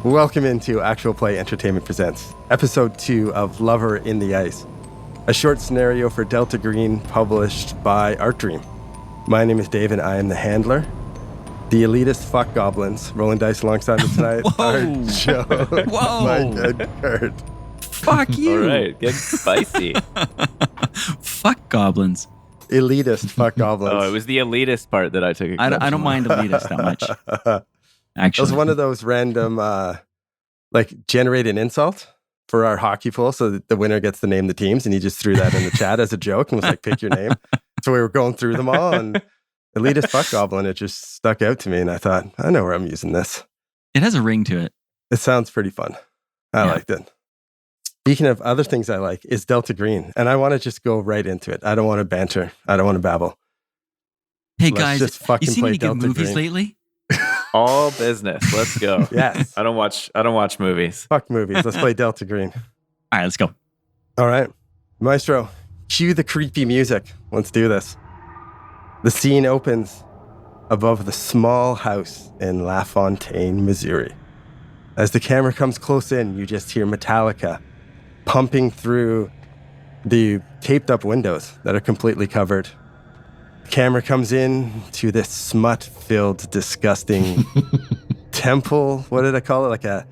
Welcome into Actual Play Entertainment Presents, Episode 2 of Lover in the Ice, a short scenario for Delta Green published by Art Dream. My name is Dave and I am the handler. The elitist fuck goblins rolling dice alongside me tonight are Joe, Mike, and Kurt. Fuck you. All right, getting spicy. Fuck goblins. Elitist fuck goblins. Oh, it was the elitist part that I took. I don't mind elitist that much. It Actually, was one of those random, generate an insult for our hockey pool so that the winner gets to name the teams, and he just threw that in the chat as a joke and was like, pick your name. So we were going through them all, and elitist fuck goblin, it just stuck out to me, and I thought, I know where I'm using this. it has a ring to it. It sounds pretty fun. I liked it. Speaking of other things I like is Delta Green, and I want to just go right into it. I don't want to banter. I don't want to babble. Hey Let's guys, just fucking you seen play any good Delta movies Green. lately? All business. Let's go. Yes. I don't watch movies. Fuck movies. Let's play Delta Green. All right, let's go. All right. Maestro, cue the creepy music. Let's do this. The scene opens above the small house in LaFontaine, Missouri. As the camera comes close in, you just hear Metallica pumping through the taped up windows that are completely covered. The camera comes in to this smut-filled, disgusting temple. What did I call it? Like a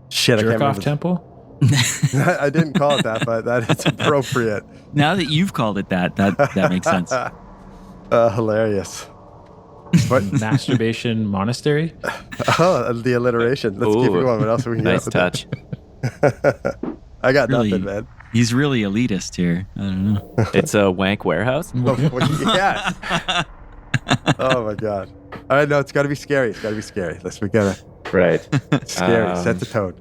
shit. I can't Jerk off remember. temple? I didn't call it that, but that is appropriate. Now that you've called it that makes sense. Hilarious. What? Masturbation monastery? Oh, the alliteration. Let's keep it Ooh, going. What else are we nice got? touch. I got Really? nothing, man. He's really elitist here. I don't know. It's a wank warehouse. Yes. Oh my god. All right, no, it's got to be scary. It's got to be scary. We gotta Right. scary. Set the tone.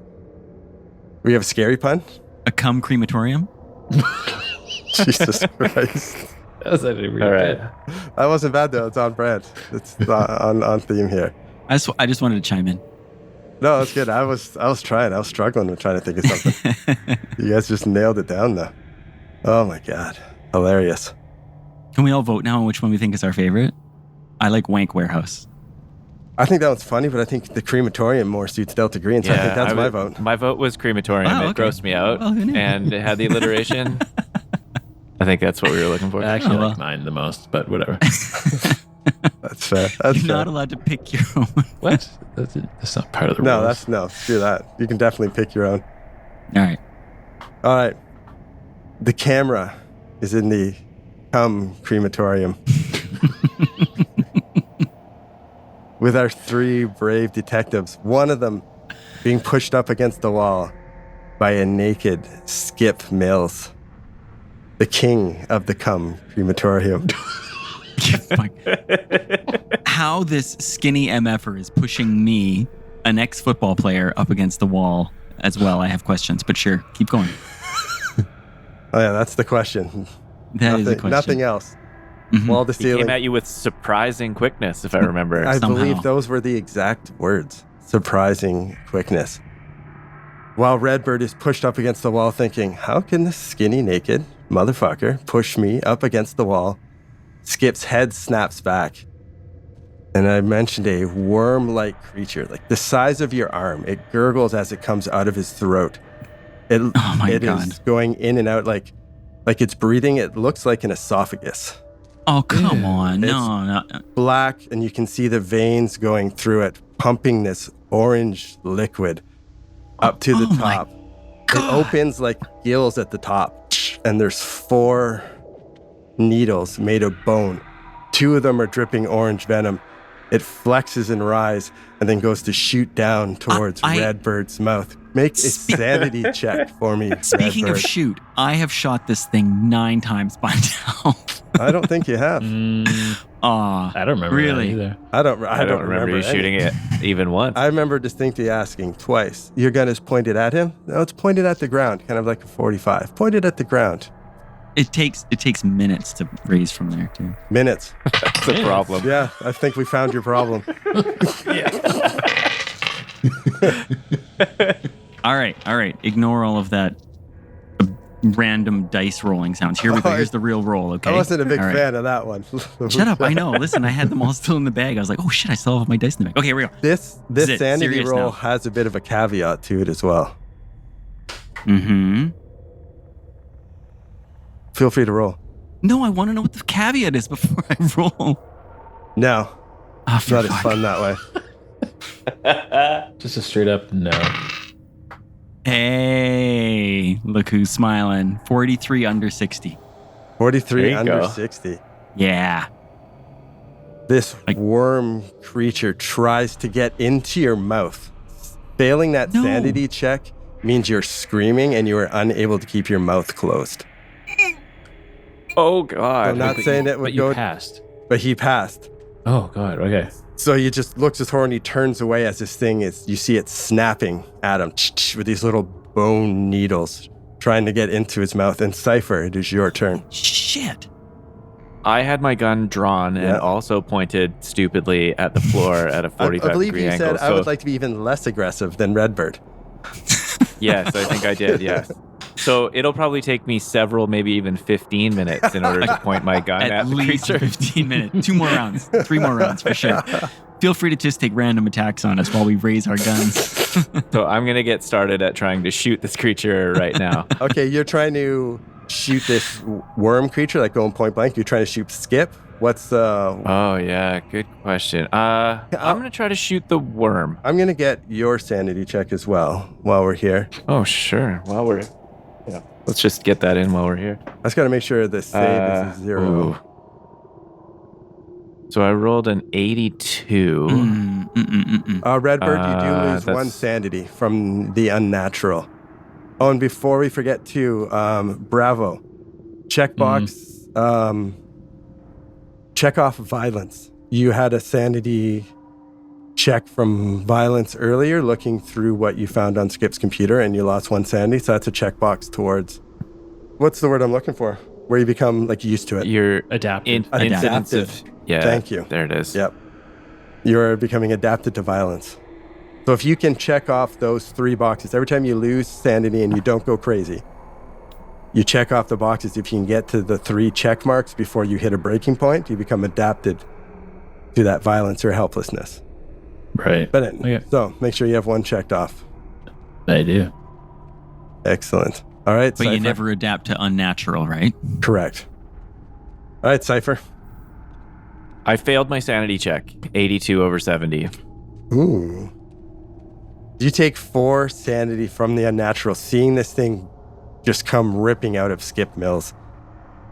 We have a scary pun. A cum crematorium? Jesus Christ. That was actually really All right. good. That wasn't bad though. It's on brand. It's on theme here. I just wanted to chime in. No, that's good. I was trying. I was struggling with trying to think of something. You guys just nailed it down though. Oh my god. Hilarious. Can we all vote now on which one we think is our favorite? I like Wank Warehouse. I think that one's funny, but I think the crematorium more suits Delta Green, so I think that's my vote. My vote was crematorium. Oh, It okay. grossed me out, Well, who knew? and it had the alliteration. I think that's what we were looking for. I actually Oh, well. like mine the most, but whatever. That's fair. That's You're fair. not allowed to pick your own. What? That's not part of the No, rules. screw that. You can definitely pick your own. All right. All right. The camera is in the crematorium with our three brave detectives, one of them being pushed up against the wall by a naked Skip Mills, the king of the crematorium. Fuck. How this skinny MFer is pushing me, an ex-football player, up against the wall as well. I have questions, but sure, keep going. Oh yeah, that's the question. That is a question. Nothing else. Mhm. Wall to He came ceiling. at you with surprising quickness, if I remember. I somehow. believe those were the exact words. Surprising quickness. While Redbird is pushed up against the wall thinking, how can this skinny naked motherfucker push me up against the wall? Skip's head snaps back. And I mentioned a worm-like creature, like the size of your arm. It gurgles as it comes out of his throat. It my God. is going in and out like it's breathing. It looks like an esophagus. Oh, come Yeah. on. It's- No. Black, and you can see the veins going through it, pumping this orange liquid up to the Oh my top. It God. opens like gills at the top, and there's 4 needles made of bone. 2 of them are dripping orange venom. It flexes and rises, and then goes to shoot down towards I- Redbird's mouth. Make a sanity check for me, Speaking of Redbird. shoot, I have shot this thing 9 times by now. I don't think you have. Aw, I don't remember Really? that either. I don't remember you any. shooting it even once. I remember distinctly asking twice, your gun is pointed at him? No, it's pointed at the ground, kind of like a 45. Pointed at the ground. it takes minutes to raise from there too. Minutes. That's the problem. Yeah, I think we found your problem. All right. Ignore all of that random dice rolling sounds. Here we go. Here's the real roll, okay? I wasn't a big All right. fan of that one. Shut up. I know. Listen, I had them all still in the bag. I was like, oh shit, I still have my dice in the bag. Okay, here we go. This Is it sanity serious roll now? has a bit of a caveat to it as well. Mm-hmm. Feel free to roll. No, I want to know what the caveat is before I roll. No, Oh, it's not as fun that way. Just a straight up no. Hey, look who's smiling. 43 under 60. 43 There you under go. 60. Yeah. This Like- worm creature tries to get into your mouth. Failing that No. sanity check means you're screaming and you are unable to keep your mouth closed. Oh God. I'm not saying it But would you go, passed. but he passed. Oh God. Okay. So he just looks at Thor and he turns away as this thing is, you see it snapping at him with these little bone needles trying to get into his mouth. And Cypher, it is your turn. Shit. I had my gun drawn and Yeah. also pointed stupidly at the floor at a 45 I believe degree you angle. said I so would like to be even less aggressive than Redbird. yes, I think I did. Yes. So it'll probably take me several, maybe even 15 minutes in order to point my gun At at the least creature. 15 minutes. 2 more rounds. 3 more rounds for sure. Feel free to just take random attacks on us while we raise our guns. So I'm gonna get started at trying to shoot this creature right now. Okay, you're trying to shoot this worm creature, like going point blank. You're trying to shoot Skip. What's Oh yeah, good question. I'm gonna try to shoot the worm. I'm gonna get your sanity check as well while we're here. Oh sure. While we're let's just get that in while we're here. I just gotta make sure the save is a 0. Ooh. So I rolled an 82. Redbird, you do lose that's- 1 sanity from the unnatural. Oh, and before we forget too, Bravo, checkbox, check off violence. You had a sanity check from violence earlier, looking through what you found on Skip's computer, and you lost 1 sanity. So that's a checkbox towards. What's the word I'm looking for? Where you become like used to it. Your Adapted. incidence of Adapted. yeah. Thank you. There it is. Yep. You're becoming adapted to violence. So if you can check off those 3 boxes, every time you lose sanity and you don't go crazy, you check off the boxes. If you can get to the 3 check marks before you hit a breaking point, you become adapted to that violence or helplessness. Right. But Okay. so make sure you have 1 checked off. I do. Excellent. All right, But you Cypher. never adapt to unnatural, right? Correct. All right, Cypher. I failed my sanity check. 82 over 70. Ooh. You take 4 sanity from the unnatural, seeing this thing just come ripping out of Skip Mills.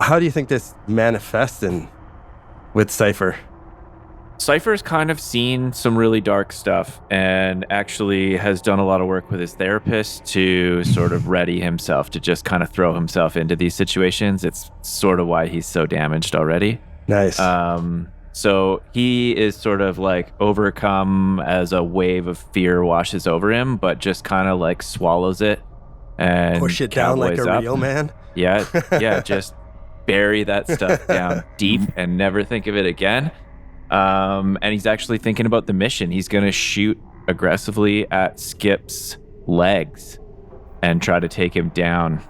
How do you think this manifests with Cypher? Cypher's kind of seen some really dark stuff and actually has done a lot of work with his therapist to sort of ready himself to just kind of throw himself into these situations. It's sort of why he's so damaged already. Nice. So he is sort of like overcome as a wave of fear washes over him, but just kind of like swallows it and Push it down like cowboys a up. real man. Yeah, just bury that stuff down deep and never think of it again. And he's actually thinking about the mission. He's going to shoot aggressively at Skip's legs and try to take him down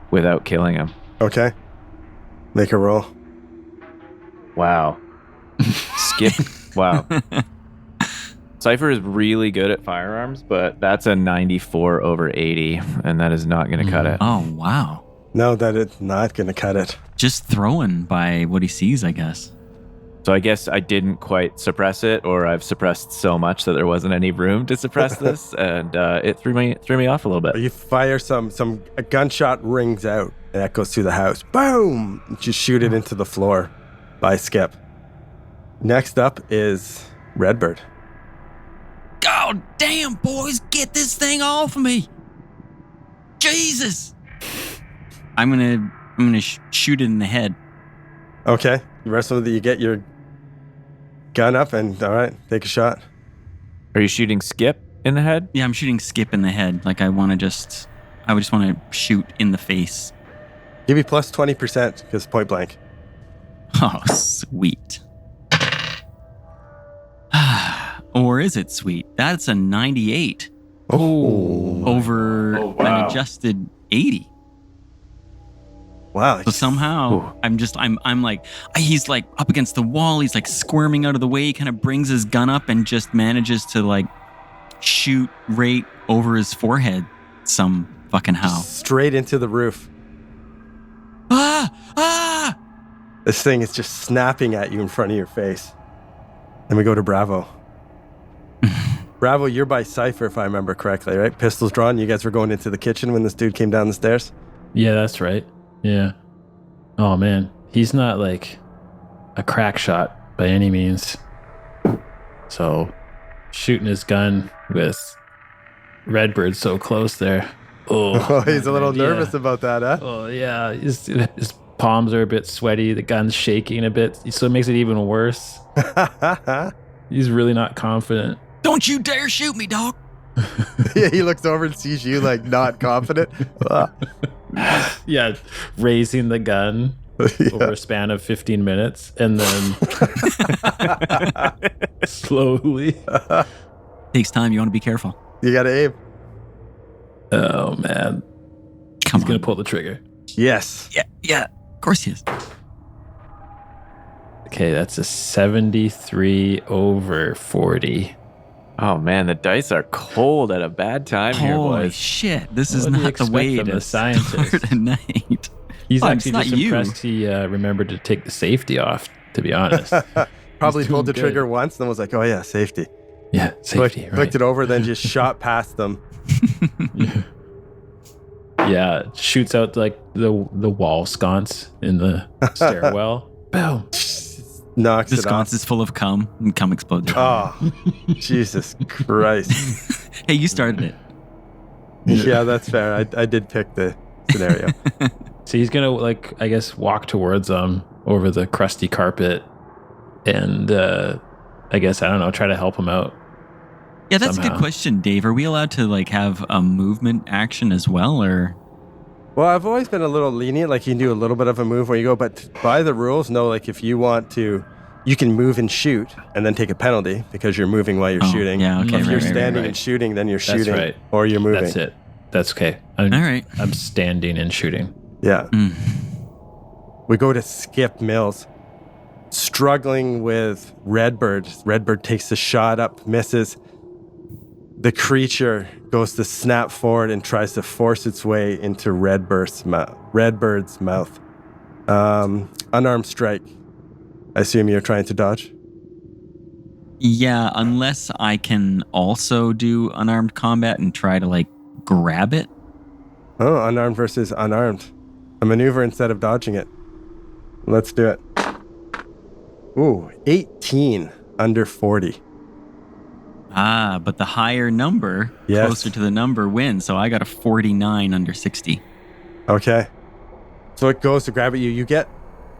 without killing him. Okay. Make a roll. Wow. Skip. Wow. Cypher is really good at firearms, but that's a 94 over 80, and that is not going to cut it. Oh, wow. No, that it's not going to cut it. Just throwing by what he sees, I guess. So I guess I didn't quite suppress it, or I've suppressed so much that there wasn't any room to suppress this, and it threw me off a little bit. You fire a gunshot rings out and echoes through the house. Boom! Just shoot it into the floor by Skip. Next up is Redbird. God damn, boys, get this thing off of me. Jesus. I'm gonna shoot it in the head. Okay. The rest of you get your gun up and all right, take a shot. Are you shooting Skip in the head? Yeah, I'm shooting Skip in the head. Like I would just want to shoot in the face. Give me plus 20% because point blank. Oh, sweet. Or is it sweet? That's a 98 Oh. over Oh, wow. an adjusted 80. Wow. So somehow I'm like, he's like up against the wall. He's like squirming out of the way. He kind of brings his gun up and just manages to like shoot right over his forehead some fucking how. Straight into the roof. Ah! This thing is just snapping at you in front of your face. Then we go to Bravo. Bravo, you're by Cypher, if I remember correctly, right? Pistols drawn. You guys were going into the kitchen when this dude came down the stairs. Yeah, that's right. Yeah. Oh man, he's not like a crack shot by any means. So shooting his gun with Redbird so close there. Oh, he's a little yeah. nervous about that, huh? Oh yeah, his palms are a bit sweaty. The gun's shaking a bit, so it makes it even worse. He's really not confident. Don't you dare shoot me, dog. Yeah, he looks over and sees you like not confident. Yeah, raising the gun over a span of 15 minutes and then slowly. Takes time. You want to be careful. You gotta aim. Oh man, Come he's on. gonna pull the trigger. Yes. Yeah. Of course he is. Okay, that's a 73 over 40. Oh man, the dice are cold at a bad time here, Holy boys. shit! This is What do you not the expect way from to a scientist? start a night. He's Oh, actually it's not just you. impressed he remembered to take the safety off, to be honest. Probably He's pulled the doing trigger good. once, then was like, oh yeah, safety. Yeah, safety, Flicked it over, then just shot past them. Yeah, shoots out like the wall sconce in the stairwell. Boom. Knocks The it off. sconce is full of cum, and cum explodes. Oh, Jesus Christ. Hey, you started it. Yeah, that's fair. I did pick the scenario. So he's gonna like, I guess, walk towards them over the crusty carpet, and I guess, I don't know, try to help him out. Yeah, that's a Somehow. good question, Dave. Are we allowed to like have a movement action as well, or? Well, I've always been a little lenient. Like, you can do a little bit of a move where you go, but by the rules, no, like if you want to, you can move and shoot and then take a penalty because you're moving while you're Oh, shooting. yeah, okay, If right, you're right, standing right. and shooting, then you're That's shooting right. or you're moving. That's it. That's okay. All right. I'm standing and shooting. Yeah. Mm. We go to Skip Mills. Struggling with Redbird. Redbird takes the shot up, misses. The creature goes to snap forward and tries to force its way into Redbird's mouth. Unarmed strike. I assume you're trying to dodge? Yeah, unless I can also do unarmed combat and try to like grab it. Oh, unarmed versus unarmed. A maneuver instead of dodging it. Let's do it. Ooh, 18 under 40. Ah, but the higher number, Yes. closer to the number, wins. So I got a 49 under 60. Okay. So it goes to grab at you. You get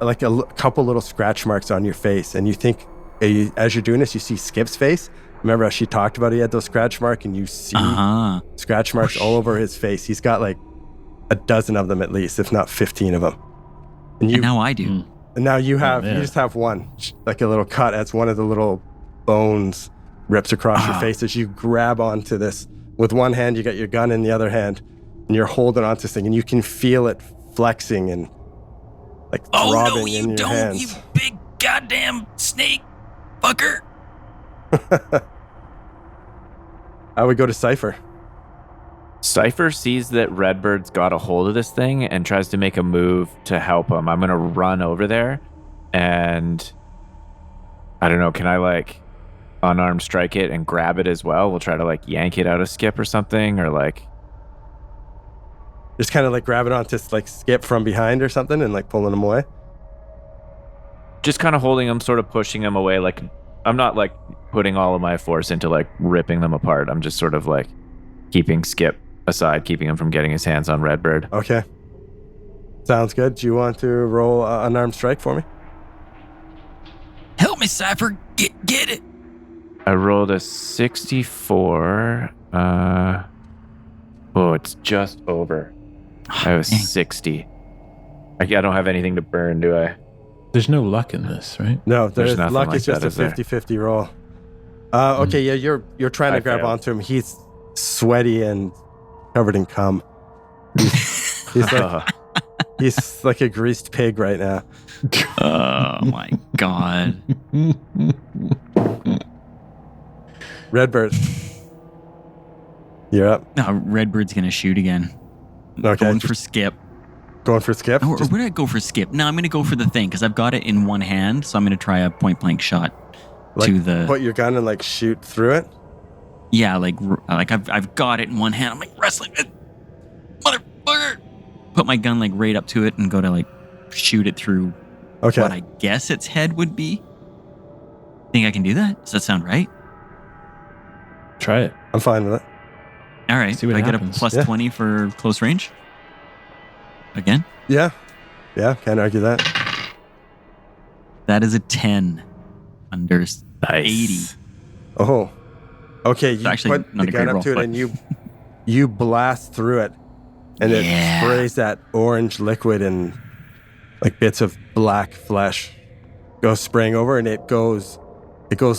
like a couple little scratch marks on your face, and you think, as you're doing this, you see Skip's face. Remember how she talked about he had those scratch marks, and you see Uh-huh. scratch marks all over his face. He's got like a dozen of them at least, if not 15 of them. And you And now I do. Mm. and now you have man. you just have one, like a little cut as one of the little bones rips across your face as you grab onto this. With one hand, you got your gun in the other hand, and you're holding onto this thing, and you can feel it flexing and like Oh, throbbing no, you in your don't, hands. you big goddamn snake fucker. I would go to Cypher. Cypher sees that Redbird's got a hold of this thing and tries to make a move to help him. I'm going to run over there and I don't know, can I like unarmed strike it and grab it as well? We'll try to like yank it out of Skip or something, or like Just kind of like grab it onto like Skip from behind or something and like pulling him away. just kind of holding him, sort of pushing him away. Like I'm not like putting all of my force into like ripping them apart. I'm just sort of like keeping Skip aside, keeping him from getting his hands on Redbird. Okay. Sounds good. Do you want to roll unarmed strike for me? Help me, Cypher. Get it. I rolled a 64. Oh, it's just over. I have a Dang. 60. I don't have anything to burn, do I? There's no luck in this, right? No, There's there's nothing luck like is just that, a is there? 50-50 roll. Okay, yeah, you're trying to I grab failed. onto him. He's sweaty and covered in cum. He's like, He's like a greased pig right now. Oh my god. Redbird. You're up. No, Redbird's gonna shoot again. Okay. Going for Skip. Going for Skip? Or would I go for Skip? No, I'm gonna go for the thing because I've got it in one hand, so I'm gonna try a point blank shot to the. Put your gun and like shoot through it? Yeah, like I've got it in one hand. I'm like wrestling it, motherfucker. Put my gun like right up to it and go to like shoot it through Okay. what I guess its head would be. Think I can do that? Does that sound right? Try it. I'm fine with it. All right. See what do I get happens. a plus Yeah. 20 for close range? Again? Yeah. Yeah, can't argue that. That is a 10 under 80. Oh. Okay, you actually put not the a gun great up to roll, it and you blast through it. And it Yeah. sprays that orange liquid and like bits of black flesh goes spraying over, and it goes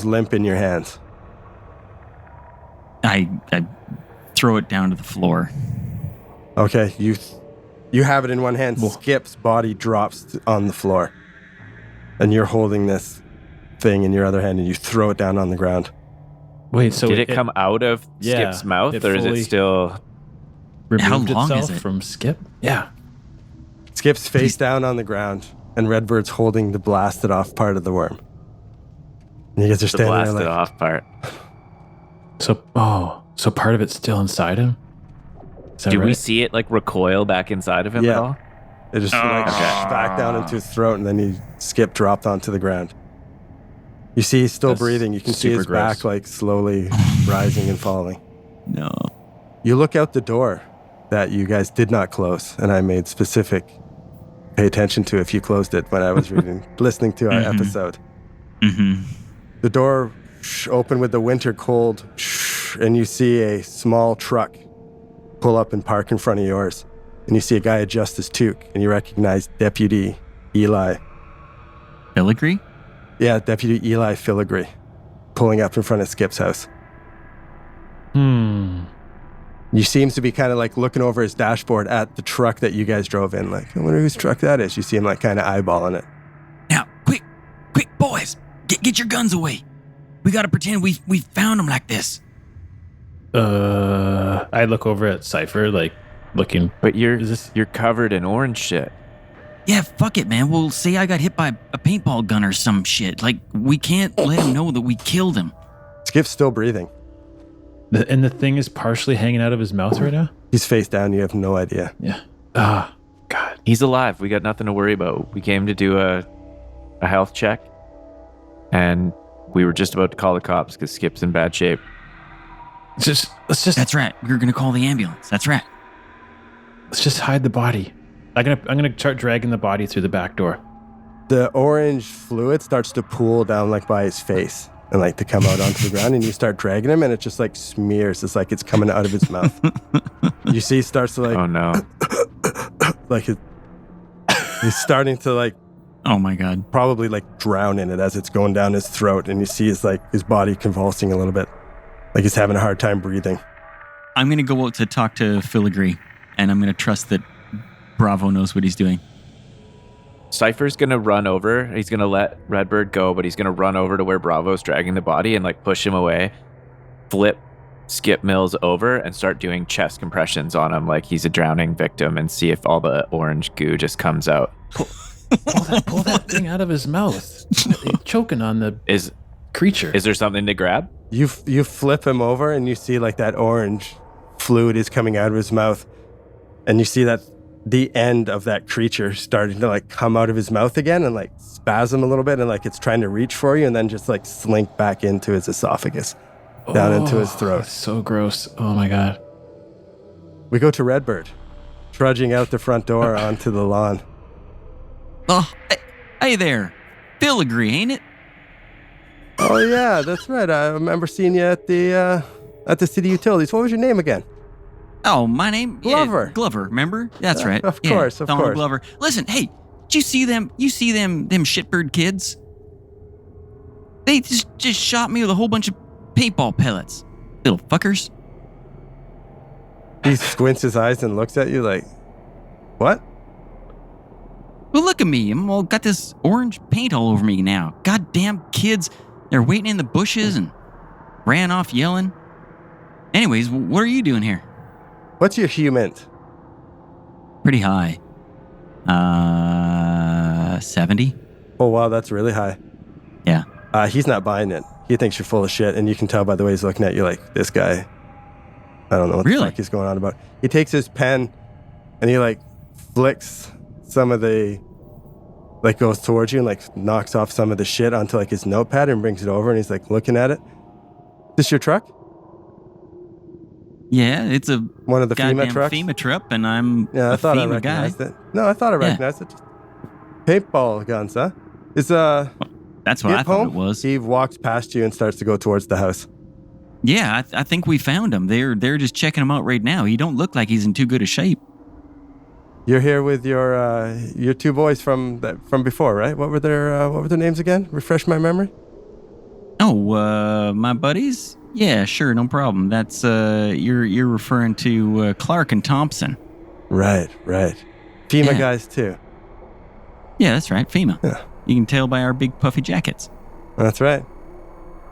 limp in your hands. I throw it down to the floor. Okay, you have it in one hand. Skip's body drops on the floor, and you're holding this thing in your other hand, and you throw it down on the ground. Wait, so Did it come out of Yeah, Skip's mouth, it or is fully- it still? removed How long itself is it? from Skip? Yeah. Skip's face down on the ground, and Redbird's holding the blasted off part of the worm. And you guys are The standing blasted there like, off part. So part of it's still inside him? Is that Do we right? see it like recoil back inside of him Yeah. at all? it just like back down into his throat, and then Skip dropped onto the ground. You see he's still That's breathing. You can see super his gross. back like slowly rising and falling. No. You look out the door that you guys did not close, and I made specific pay attention to if you closed it when I was listening to our episode. Mm-hmm. The door opened with the winter cold, and you see a small truck pull up and park in front of yours. And you see a guy adjust his toque, and you recognize Deputy Eli. Filigree? Yeah, Deputy Eli Filigree, pulling up in front of Skip's house. He seems to be kind of like looking over his dashboard at the truck that you guys drove in. Like, I wonder whose truck that is. You see him like kind of eyeballing it. Now, quick, boys, get your guns away. We gotta pretend we found them like this. I look over at Cypher, like looking. But you're Is this- you're covered in orange shit. Yeah, fuck it, man. Well, say I got hit by a paintball gun or some shit. Like, we can't let him know that we killed him. Skip's still breathing. And the thing is partially hanging out of his mouth right now? He's face down. You have no idea. Yeah. God. He's alive. We got nothing to worry about. We came to do a health check, and we were just about to call the cops because Skip's in bad shape. Let's just That's right. We're gonna call the ambulance. That's right. let's just hide the body. I'm gonna start dragging the body through the back door. The orange fluid starts to pool down like by his face and like to come out onto the ground, and you start dragging him, and it just like smears. It's like it's coming out of his mouth. You see he starts to like Oh no. like he's starting to like Oh my god. probably like drown in it as it's going down his throat, and you see his body convulsing a little bit, like he's having a hard time breathing. I'm gonna go out to talk to Filigree, and I'm gonna trust that Bravo knows what he's doing. Cypher's gonna run over. He's gonna let Redbird go, but he's gonna run over to where Bravo's dragging the body and like push him away, flip Skip Mills over, and start doing chest compressions on him like he's a drowning victim, and see if all the orange goo just comes out. Pull that thing out of his mouth. He's choking on the Is creature. there something to grab? You flip him over, and you see like that orange fluid is coming out of his mouth, and you see that the end of that creature starting to like come out of his mouth again and like spasm a little bit, and like it's trying to reach for you, and then just like slink back into his esophagus, down into his throat. That's so gross. Oh my god. We go to Redbird, trudging out the front door onto the lawn. Oh, hey there, Filigree, ain't it? Oh yeah, that's right. I remember seeing you at the City Utilities. What was your name again? Oh, my name? Glover. Yeah, Glover, remember? That's right. Of Yeah, course, of Donald course. Glover. Listen, hey, did you see them? You see them shitbird kids? They just shot me with a whole bunch of paintball pellets. Little fuckers. He squints his eyes and looks at you like, what? look at me. I'm all got this orange paint all over me now. Goddamn kids. They're waiting in the bushes and ran off yelling. Anyways, what are you doing here? What's your humint? Pretty high. 70? Oh, wow, that's really high. Yeah. He's not buying it. He thinks you're full of shit, and you can tell by the way he's looking at you like, this guy, I don't know what the Really? fuck he's going on about. He takes his pen, and he, like, flicks some of the, like, goes towards you and, like, knocks off some of the shit onto, like, his notepad and brings it over, and he's, like, looking at it. This your truck? Yeah, it's a One of the goddamn FEMA trucks? FEMA truck, and I'm Yeah, I a thought I FEMA guy. recognized it. No, I thought I recognized it. Just paintball guns, huh? Is That's what I Skip thought home? it was. He walks past you and starts to go towards the house. Yeah, I think we found him. They're just checking him out right now. He don't look like he's in too good a shape. You're here with your two boys from before, right? What were their names again? Refresh my memory. Oh, my buddies? Yeah, sure, no problem. That's you're referring to Clark and Thompson. Right. FEMA Yeah. guys too. Yeah, that's right, FEMA. Yeah. You can tell by our big puffy jackets. That's right.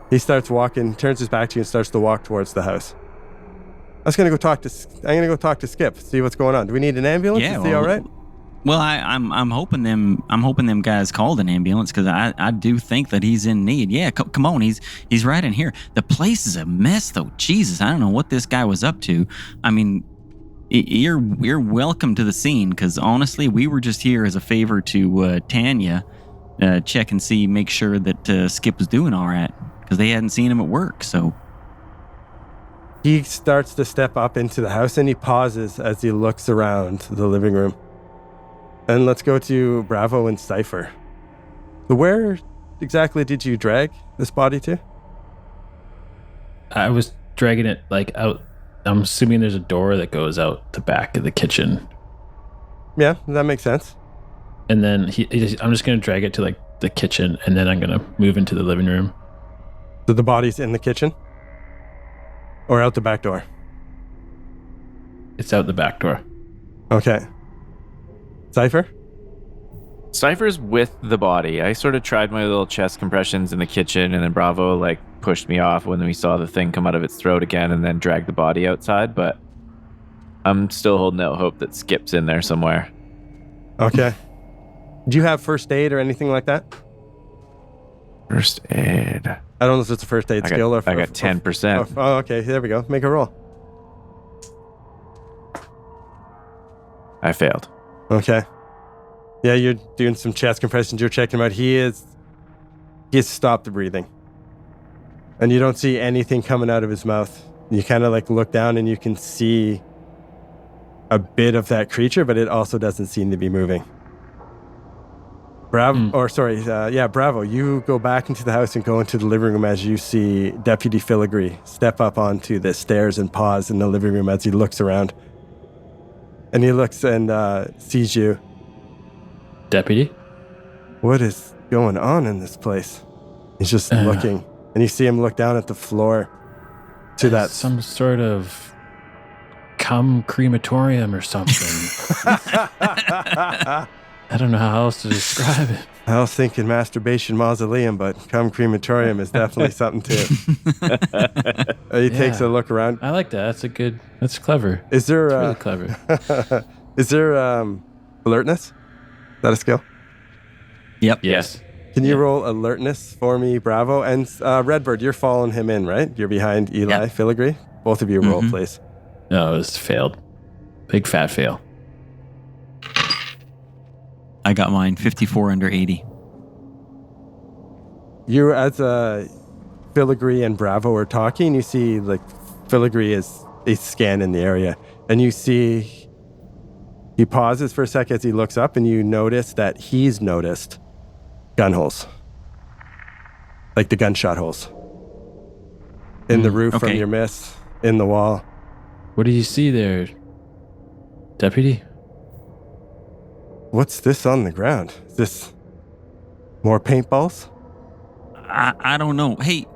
He starts walking, turns his back to you, and starts to walk towards the house. I'm gonna go talk to Skip, see what's going on. Do we need an ambulance? Yeah, Is he all right? Well, I'm hoping them guys called an ambulance because I do think that he's in need. Yeah, come on, he's right in here. The place is a mess though. Jesus, I don't know what this guy was up to. I mean, you're welcome to the scene because honestly, we were just here as a favor to Tanya, check and make sure that Skip was doing all right because they hadn't seen him at work. So He starts to step up into the house and he pauses as he looks around the living room. And let's go to Bravo and Cypher. So where exactly did you drag this body to? I was dragging it like out. I'm assuming there's a door that goes out the back of the kitchen. Yeah, that makes sense. And then I'm just going to drag it to like the kitchen and then I'm going to move into the living room. So the body's in the kitchen? Or out the back door? It's out the back door. Okay. Cypher? Cypher's with the body. I sort of tried my little chest compressions in the kitchen, and then Bravo like pushed me off when we saw the thing come out of its throat again and then dragged the body outside, but I'm still holding out hope that Skip's in there somewhere. Okay. Do you have first aid or anything like that? First aid. I don't know if it's a first aid skill or... I got 10%. Oh, okay. There we go. Make a roll. I failed. Okay. Yeah, you're doing some chest compressions. You're checking him out. He has stopped the breathing. And you don't see anything coming out of his mouth. You kind of like look down and you can see a bit of that creature, but it also doesn't seem to be moving. Bravo, you go back into the house and go into the living room as you see Deputy Filigree step up onto the stairs and pause in the living room as he looks around. And he looks and sees you. Deputy? What is going on in this place? He's just looking. And you see him look down at the floor to that. Some sort of crematorium or something. I don't know how else to describe it. I was thinking masturbation mausoleum, but crematorium is definitely something too. He takes a look around. I like that. That's clever. Is there It's really clever. is there alertness? Is that a skill? Yep. Yes. Can you roll alertness for me, Bravo? And Redbird, you're following him in, right? You're behind Eli Yep. Filigree. Both of you roll, please. No, it was failed. Big fat fail. I got mine 54 under 80. You, as Filigree and Bravo are talking, you see like Filigree is scanning the area, and you see he pauses for a second as he looks up, and you notice that he's noticed gun holes, like the gunshot holes in the roof from okay. your miss, in the wall. What do you see there, Deputy? What's this on the ground? Is this more paintballs? I don't know. Hey,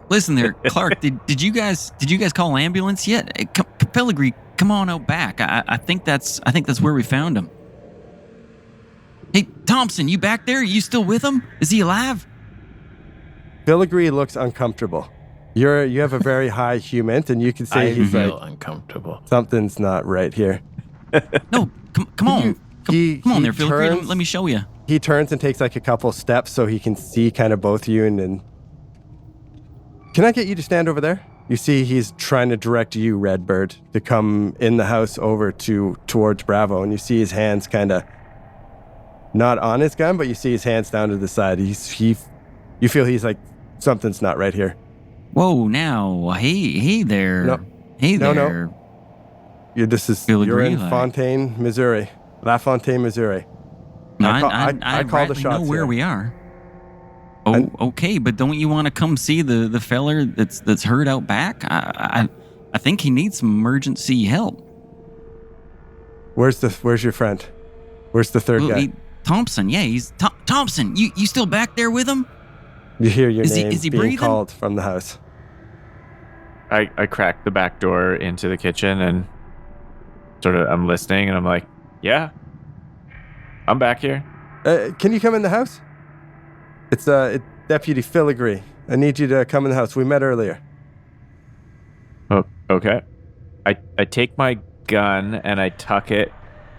listen there, Clark. did you guys call an ambulance yet? Hey, Filigree, come on out back. I think that's where we found him. Hey, Thompson, you back there? You still with him? Is he alive? Filigree looks uncomfortable. You have a very high humint, and you can I say he's feel like, uncomfortable. something's not right here. No, come on. Come on there, Filigree. turns- Let me show you. He turns and takes like a couple steps so he can see kind of both you and can I get you to stand over there? You see he's trying to direct you, Redbird, to come in the house over towards Bravo, and you see his hands kind of not on his gun, but you see his hands down to the side. You feel he's like, something's not right here. Whoa, now. Hey there. No. Hey No, there. no. You're Filigree, in like- Fontaine, Missouri. LaFontaine, Missouri. No, I call the rightly shots know where here. we are. Oh, And- okay, but don't you want to come see the feller that's hurt out back? I think he needs some emergency help. Where's your friend? Where's the third Well, guy? Thompson, yeah, he's Thompson. You still back there with him? You hear your is he- name is he being breathing? called from the house. I crack the back door into the kitchen and I'm listening and I'm like, yeah, I'm back here. Can you come in the house? It's Deputy Filigree. I need you to come in the house. We met earlier. Oh, okay. I take my gun and I tuck it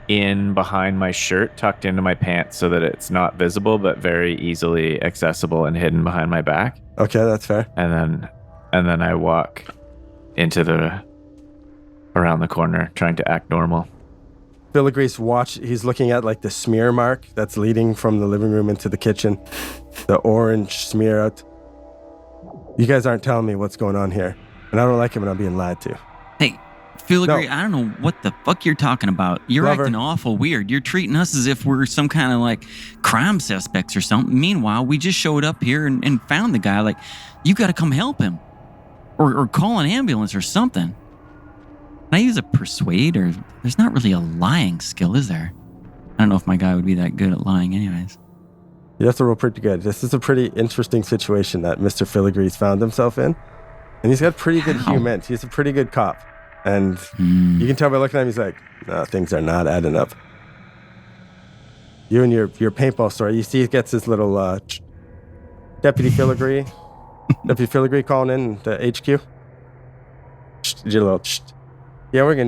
in behind my shirt, tucked into my pants so that it's not visible, but very easily accessible and hidden behind my back. Okay, that's fair. And then I walk around the corner trying to act normal. Filigree's he's looking at like the smear mark that's leading from the living room into the kitchen. The orange smear out. You guys aren't telling me what's going on here. And I don't like it when I'm being lied to. Hey, Filigree, No. I don't know what the fuck you're talking about. You're Lover. acting awful weird. You're treating us as if we're some kind of like crime suspects or something. Meanwhile, we just showed up here and found the guy. Like, you got to come help him, or call an ambulance or something. Can I use a persuade? Or there's not really a lying skill, is there? I don't know if my guy would be that good at lying, anyways. You have to roll pretty good. This is a pretty interesting situation that Mr. Filigree's found himself in. And he's got pretty good How? humor. He's a pretty good cop. And you can tell by looking at him, he's like, no, things are not adding up. You and your paintball story, you see he gets his little Deputy Filigree. Deputy Filigree calling in the HQ. Did you a little yeah, we're gonna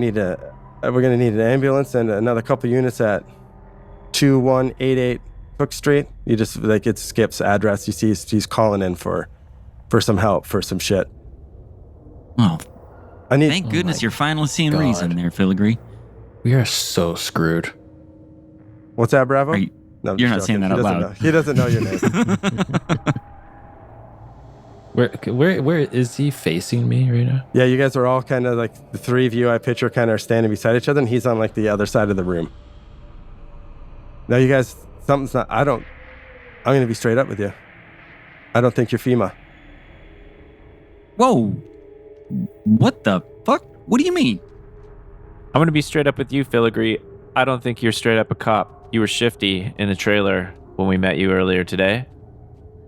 need an ambulance and another couple units at 2188 Cook Street. You just like it's Skip's address. You see he's calling in for some help for some shit. Well, I need thank goodness my you're finally seeing God. reason there, Filigree. We are so screwed. what's that, Bravo? Are you- No, I'm you're just not saying joking. that He out doesn't loud. know. He doesn't know your name. Where is he facing me right now? Yeah, you guys are all kind of like the three of you I picture kind of are standing beside each other, and he's on like the other side of the room. Now, you guys, something's not. I'm gonna be straight up with you. I don't think you're FEMA. Whoa. What the fuck? What do you mean? I'm going to be straight up with you, Filigree. I don't think you're straight up a cop. You were shifty in the trailer when we met you earlier today.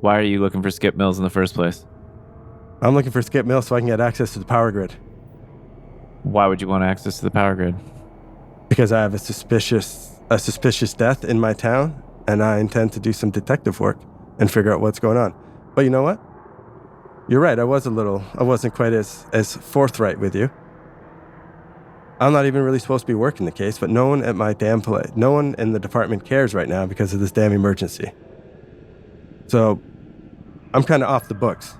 Why are you looking for Skip Mills in the first place? I'm looking for Skip Mills so I can get access to the power grid Why would you want access to the power grid? because I have a suspicious death in my town, and I intend to do some detective work and figure out what's going on. But you know what? You're right. I wasn't quite as forthright with you. I'm not even really supposed to be working the case, but no one at my damn place, no one in the department cares right now because of this damn emergency. So I'm kind of off the books.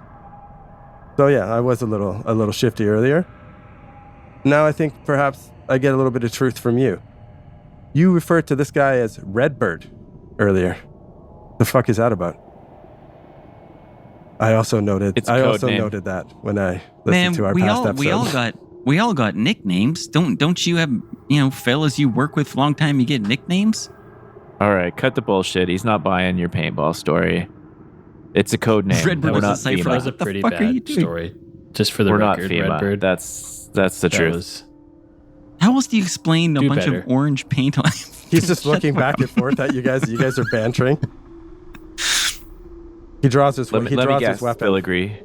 So yeah, I was a little shifty earlier. Now I think perhaps I get a little bit of truth from you. You referred to this guy as Redbird earlier. The fuck is that about? I also noted It's a code name. noted that when I listened Man, to our we past all episodes. we all got nicknames. Don't you have, fellas you work with for a long time, you get nicknames? All right, cut the bullshit. He's not buying your paintball story. It's a code name. Redbird We're was a not cipher. That FEMA. was a What the pretty fuck are you bad doing? story. Just for the We're not record, FEMA. Redbird. That's the that truth. was- How else do you explain a Do bunch better. of orange paint on? He's just looking back and forth at you guys. You guys are bantering. He draws his Let me guess, his weapon. Filigree.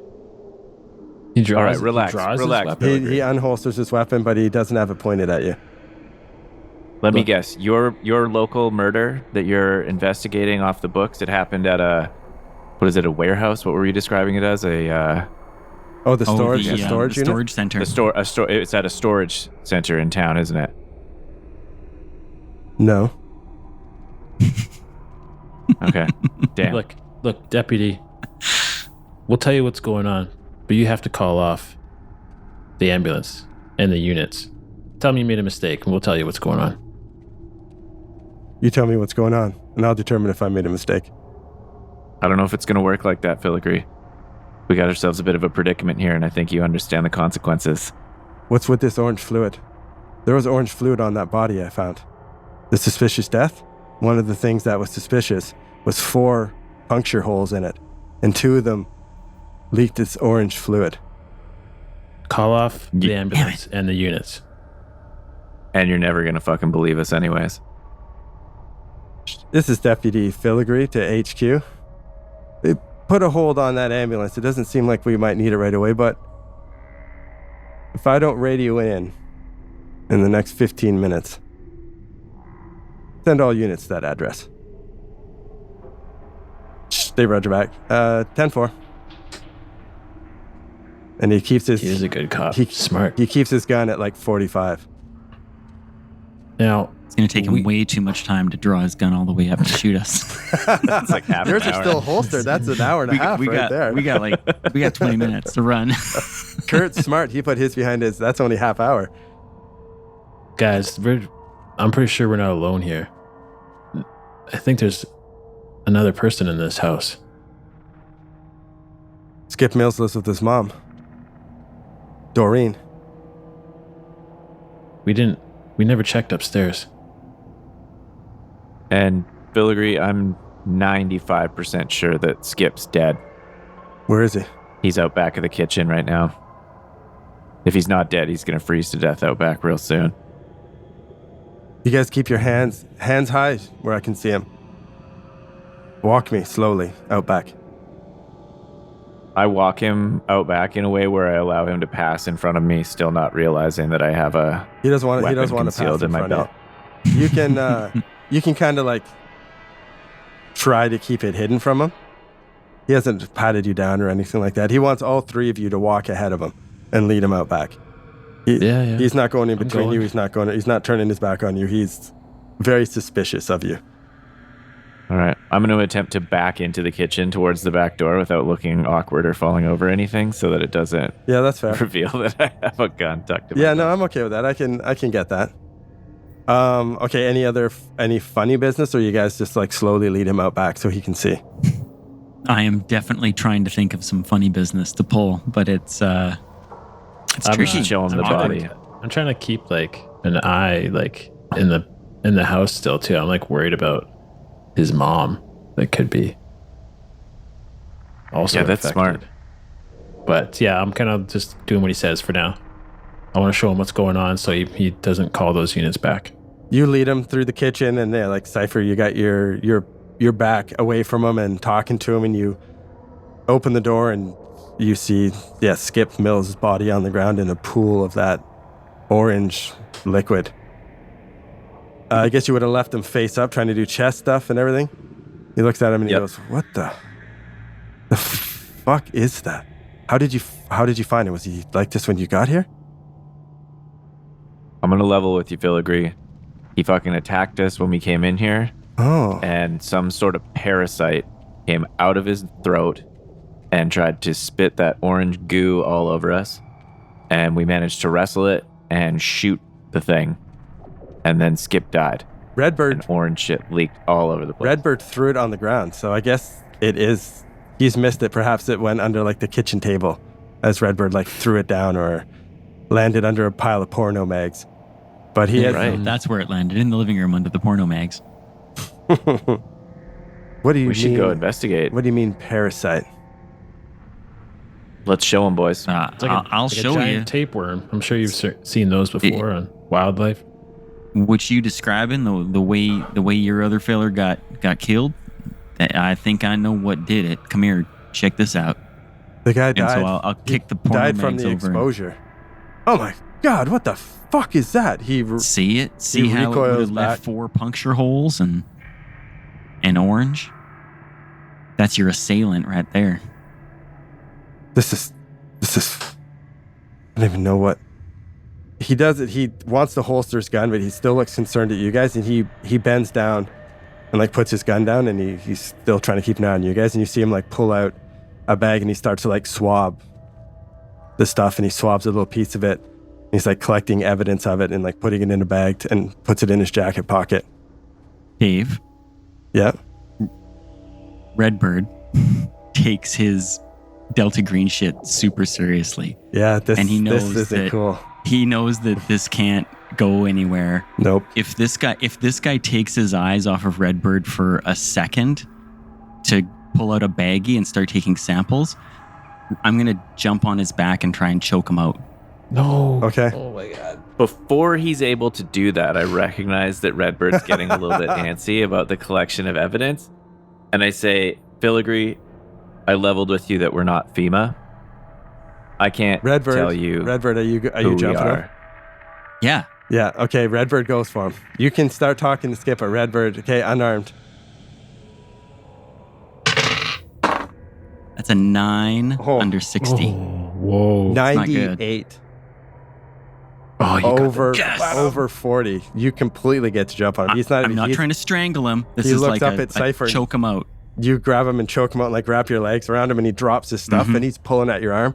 He draws, All right, he relax, draws his relax. weapon. He unholsters his weapon, but he doesn't have it pointed at you. Let me guess. Your local murder that you're investigating off the books, it happened at a warehouse? What were you describing it as? The storage the unit? storage center. It's at a storage center in town, isn't it? No. Okay. Damn. Look, deputy. We'll tell you what's going on, but you have to call off the ambulance and the units. Tell me you made a mistake, and we'll tell you what's going on. You tell me what's going on, and I'll determine if I made a mistake. I don't know if it's going to work like that, Filigree. We got ourselves a bit of a predicament here, and I think you understand the consequences. What's with this orange fluid? There was orange fluid on that body I found. The suspicious death? One of the things that was suspicious was 4 puncture holes in it, and 2 of them leaked this orange fluid. Call off the ambulance and the units. And you're never going to fucking believe us anyways. This is Deputy Filigree to HQ. They put a hold on that ambulance. It doesn't seem like we might need it right away, but if I don't radio in the next 15 minutes, send all units to that address. They roger back. 10-4. And he keeps his... He's a good cop. Smart. He keeps his gun at like 45. Now, It's going to take him way too much time to draw his gun all the way up to shoot us. It's like half Yours an are hour. still holstered. That's an hour and a half there. We got 20 minutes to run. Kurt's smart. He put his behind his. That's only half hour. guys, I'm pretty sure we're not alone here. I think there's another person in this house. Skip Mills lives with his mom, Doreen. We never checked upstairs. And Filigree, I'm 95% sure that Skip's dead. Where is he? He's out back of the kitchen right now. If he's not dead, he's going to freeze to death out back real soon. You guys keep your hands high where I can see him. Walk me slowly out back. I walk him out back in a way where I allow him to pass in front of me, still not realizing that I have a He doesn't want weapon to pass concealed in in my front of belt. you. You can kind of like try to keep it hidden from him. He hasn't patted you down or anything like that. He wants all 3 of you to walk ahead of him and lead him out back. Yeah. He's not going in between going. you. He's not turning his back on you. He's very suspicious of you. All right. I'm going to attempt to back into the kitchen towards the back door without looking awkward or falling over anything so that it doesn't Yeah, that's fair. reveal that I have a gun tucked in my Yeah, belt. no, I'm okay with that. I can get that. Okay, any funny business, or you guys just like slowly lead him out back so he can see? I am definitely trying to think of some funny business to pull, but it's I'm tricky. show him the awkward. body. I'm trying to keep like an eye like in the house still too. I'm like worried about his mom that could be also Yeah, that's affected. smart. But yeah, I'm kind of just doing what he says for now. I want to show him what's going on so he doesn't call those units back. You lead him through the kitchen, and yeah, like Cypher, you got your back away from him and talking to him, and you open the door and you see Skip Mills' body on the ground in a pool of that orange liquid. I guess you would have left him face up, trying to do chest stuff and everything. He looks at him and he Yep. goes, "What the fuck is that? How did you find it? Was he like this when you got here?" I'm going to level with you, Filigree. He fucking attacked us when we came in here, Oh, and some sort of parasite came out of his throat and tried to spit that orange goo all over us. And we managed to wrestle it and shoot the thing. And then Skip died. Redbird. And orange shit leaked all over the place. Redbird threw it on the ground, so I guess it is. He's missed it. Perhaps it went under like the kitchen table, as Redbird like threw it down, or landed under a pile of porno mags. But he has. Right. That's where it landed, in the living room under the porno mags. What do you We mean? should go investigate. What do you mean parasite? Let's show him, boys. It's like I'll like show a giant you. tapeworm. I'm sure you've seen those before on wildlife. What you describing, the way your other fella got killed, I think I know what did it. Come here, check this out. The guy And died. so I'll kick the porno died from mags the over. exposure. Oh my God, what the fuck is that? See it? See how it would recoils have left back. 4 puncture holes and orange? That's your assailant right there. This is, I don't even know what. He does it. He wants to holster his gun, but he still looks concerned at you guys. And he bends down and like puts his gun down, and he's still trying to keep an eye on you guys. And you see him like pull out a bag, and he starts to like swab the stuff, and he swabs a little piece of it. He's like collecting evidence of it and like putting it in a bag and puts it in his jacket pocket. Dave, Yeah. Redbird takes his Delta Green shit super seriously. Yeah. This, And he knows this isn't that- cool. He knows that this can't go anywhere. Nope. If this guy takes his eyes off of Redbird for a second to pull out a baggie and start taking samples, I'm going to jump on his back and try and choke him out. No. Okay. Oh my god. Before he's able to do that, I recognize that Redbird's getting a little bit antsy about the collection of evidence. And I say, Filigree, I leveled with you that we're not FEMA. I can't Redbird. tell you Redbird, are you who we jumping are. him? Yeah. Yeah. Okay. Redbird goes for him. You can start talking to Skip, but Redbird, okay, unarmed. That's a 9 Oh. under 60. Whoa. not good. 98 Oh, you got over Yes. over 40. You completely get to jump on him. He's not. I'm not he's- trying to strangle him. This he is looks like up a at Cypher. choke him out. You grab him and choke him out, and like wrap your legs around him, and he drops his stuff, Mhm. and he's pulling at your arm.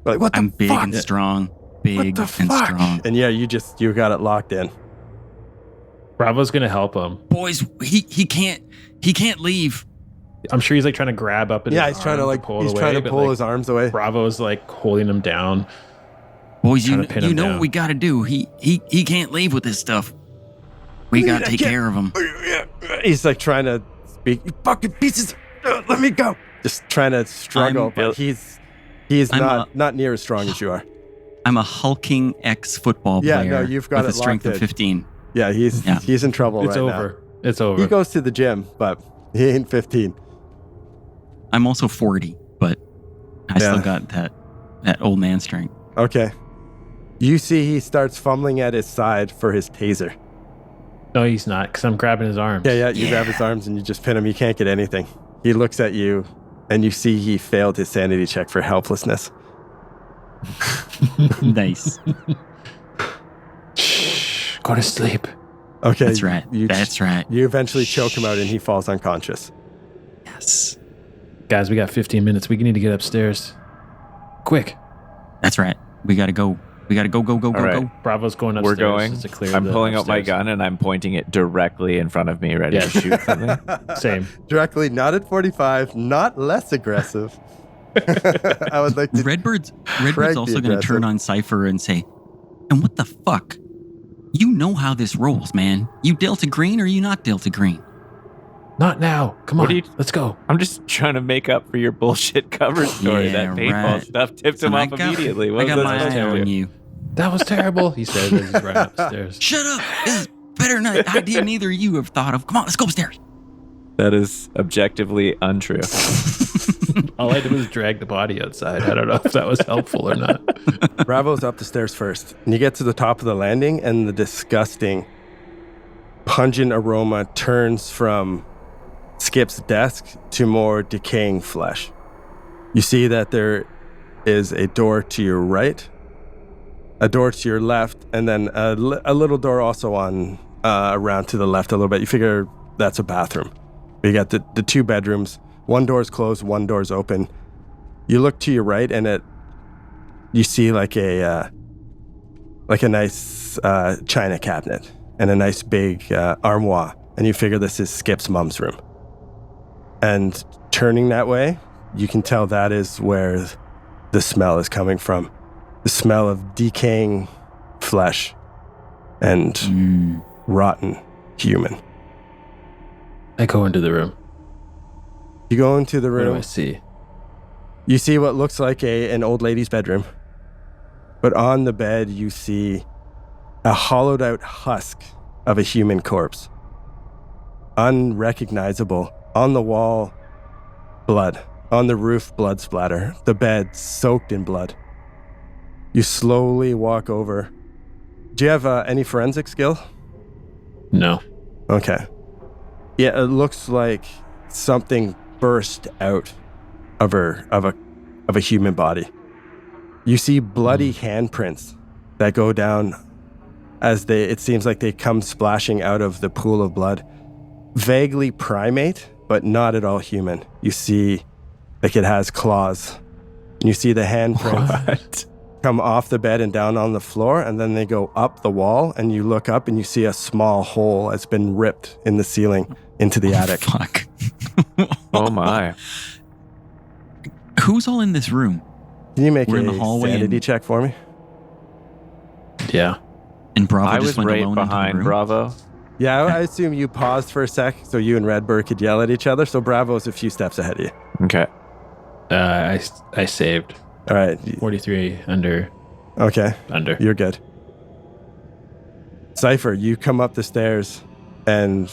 Like, what the I'm big fuck? and strong. Big What the and fuck? strong. And yeah, you got it locked in. Bravo's gonna help him. Boys, he can't leave. I'm sure he's like trying to grab up. Yeah, he's trying to like pull it he's away, trying to but, pull like, his arms away. Bravo's like holding him down. Boys, Trying you to pin you him know down. what we got to do. He can't leave with this stuff. We got to take care of him. He's like trying to speak. You fucking pieces! Let me go. Just trying to struggle, I'm- but he's I'm not near as strong as you are. I'm a hulking ex-football Yeah, player no, you've got with a it strength locked of in. 15. Yeah, he's in trouble It's right over. It's now. over. He goes to the gym, but he ain't 15. I'm also 40, but I Yeah. still got that old man strength. Okay. You see he starts fumbling at his side for his taser. No, he's not, because I'm grabbing his arms. Yeah, you grab his arms and you just pin him. You can't get anything. He looks at you and you see he failed his sanity check for helplessness. Nice. Shh, go to sleep. Okay. That's right. You, That's right. You eventually choke him out and he falls unconscious. Yes. Guys, we got 15 minutes. We need to get upstairs. Quick. That's right. We got to go. We got to go, All right. go. Bravo's going We're upstairs. going. just to clear I'm the pulling out my upstairs. gun and I'm pointing it directly in front of me, ready to Yeah. shoot something. Same. Directly, not at 45, not less aggressive. I would like to. Redbird's Cranky also going to aggressive. turn on Cypher and say, and what the fuck? You know how this rolls, man. You Delta Green or you not Delta Green? Not now. Come What on. are you- Let's go. I'm just trying to make up for your bullshit cover story. Yeah, That paintball right. stuff tipped him I off got- immediately. What I got was my that eye supposed to on do? you. That was terrible, he said as he's running upstairs. Shut up. This is better than an idea neither of you have thought of. Come on, let's go upstairs. That is objectively untrue. All I did was drag the body outside. I don't know if that was helpful or not. Bravo's up the stairs first. And you get to the top of the landing, and the disgusting, pungent aroma turns from Skip's desk to more decaying flesh. You see that there is a door to your right, a door to your left, and then a little door also on around to the left a little bit. You figure that's a bathroom. You got the two bedrooms. One door's closed, one door's open. You look to your right, and you see like a nice china cabinet and a nice big armoire, and you figure this is Skip's mom's room. And turning that way, you can tell that is where the smell is coming from. The smell of decaying flesh and rotten human. I go into the room. You go into the What do room. I see? You see what looks like an old lady's bedroom. But on the bed, you see a hollowed out husk of a human corpse. Unrecognizable. On the wall, blood. On the roof, blood splatter. The bed soaked in blood. You slowly walk over Do you have any forensic skill? No. Okay. Yeah, it looks like something burst out of a human body. You see bloody handprints that go down as it seems like they come splashing out of the pool of blood. Vaguely primate, but not at all human. You see like it has claws. You see the handprints What? come off the bed and down on the floor, and then they go up the wall, and you look up and you see a small hole that's been ripped in the ceiling into the attic. Fuck. Oh my. Who's all in this room? Can you make We're in a the hallway sanity and- check for me? Yeah. And Bravo I just was went right alone into the behind room? Bravo. Yeah, I assume you paused for a sec so you and Redbird could yell at each other, so Bravo's a few steps ahead of you. Okay. I saved All right. 43 under. Okay. Under. You're good. Cypher, you come up the stairs and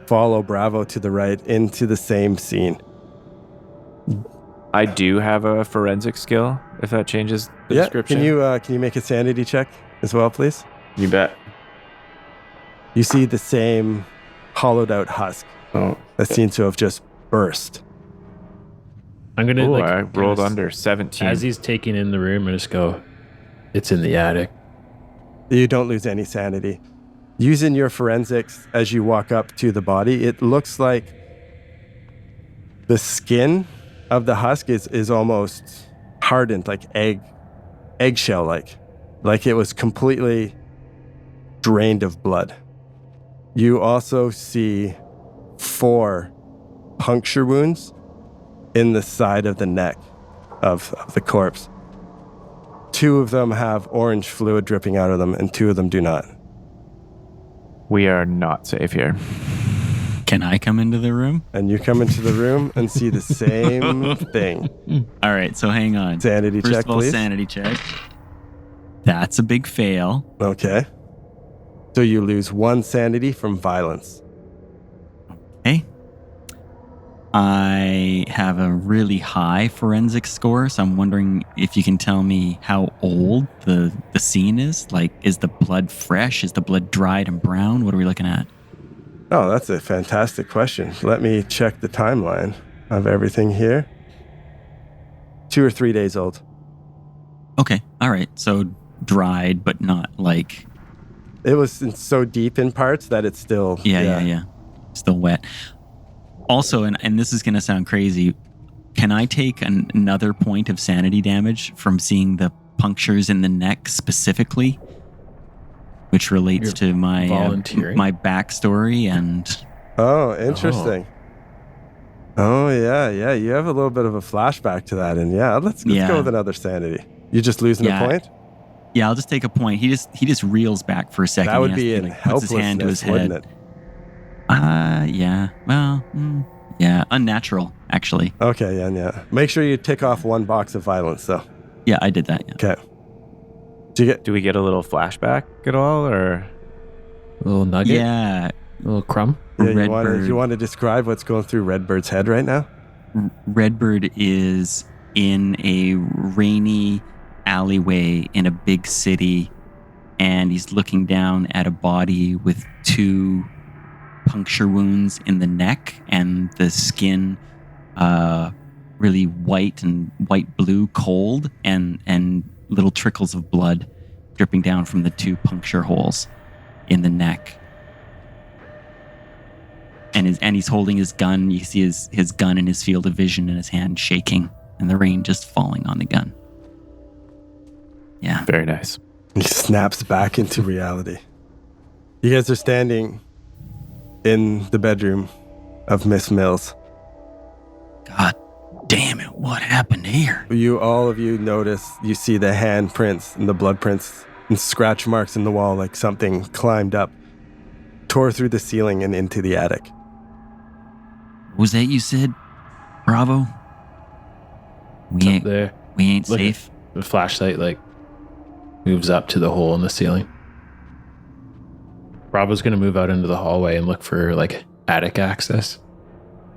follow Bravo to the right into the same scene. I do have a forensic skill, if that changes the description. Can you make a sanity check as well, please? You bet. You see the same hollowed out husk Oh. that seems to have just burst. I'm going to I rolled as- under 17. As he's taking in the room, I just go, it's in the attic. You don't lose any sanity. Using your forensics as you walk up to the body, it looks like the skin of the husk is almost hardened, like eggshell like it was completely drained of blood. You also see 4 puncture wounds in the side of the neck of the corpse. 2 of them have orange fluid dripping out of them, and 2 of them do not. We are not safe here. Can I come into the room? And you come into the room and see the same thing. All right, so hang on. Sanity First check, of all, please. sanity check. That's a big fail. Okay. So you lose 1 sanity from violence. Okay. I have a really high forensic score, so I'm wondering if you can tell me how old the scene is. Like, is the blood fresh? Is the blood dried and brown? What are we looking at? Oh, that's a fantastic question. Let me check the timeline of everything here. 2 or 3 days old. Okay, all right. So dried, but not like... It was so deep in parts that it's still... Yeah. Still wet. Also, and this is going to sound crazy, can I take another point of sanity damage from seeing the punctures in the neck specifically, which relates to my volunteering? my backstory and Oh, interesting. Oh, yeah. You have a little bit of a flashback to that. And let's go with another sanity. You just losing a point? Yeah, I'll just take a point. He just reels back for a second. That would He be has to, in puts his hand to his helplessness, head. wouldn't it? Yeah. Well, yeah, unnatural actually. Okay, yeah. Make sure you tick off 1 box of violence, though. Yeah, I did that. Yeah. Okay. Do we get a little flashback at all, or? A little nugget? Yeah. A little crumb? Yeah, Redbird. you want to describe what's going through Redbird's head right now? Redbird is in a rainy alleyway in a big city, and he's looking down at a body with 2 puncture wounds in the neck, and the skin really white and white blue cold, and little trickles of blood dripping down from the 2 puncture holes in the neck. And he's holding his gun. You see his gun in his field of vision, and his hand shaking, and the rain just falling on the gun. Yeah. Very nice. He snaps back into reality. You guys are standing in the bedroom of Miss Mills. God damn it! What happened here? All of you notice, you see the hand prints and the blood prints and scratch marks in the wall like something climbed up, tore through the ceiling and into the attic. Was that you said, Bravo? It's up there. We ain't Look at- safe. The flashlight moves up to the hole in the ceiling. Bravo's gonna move out into the hallway and look for attic access.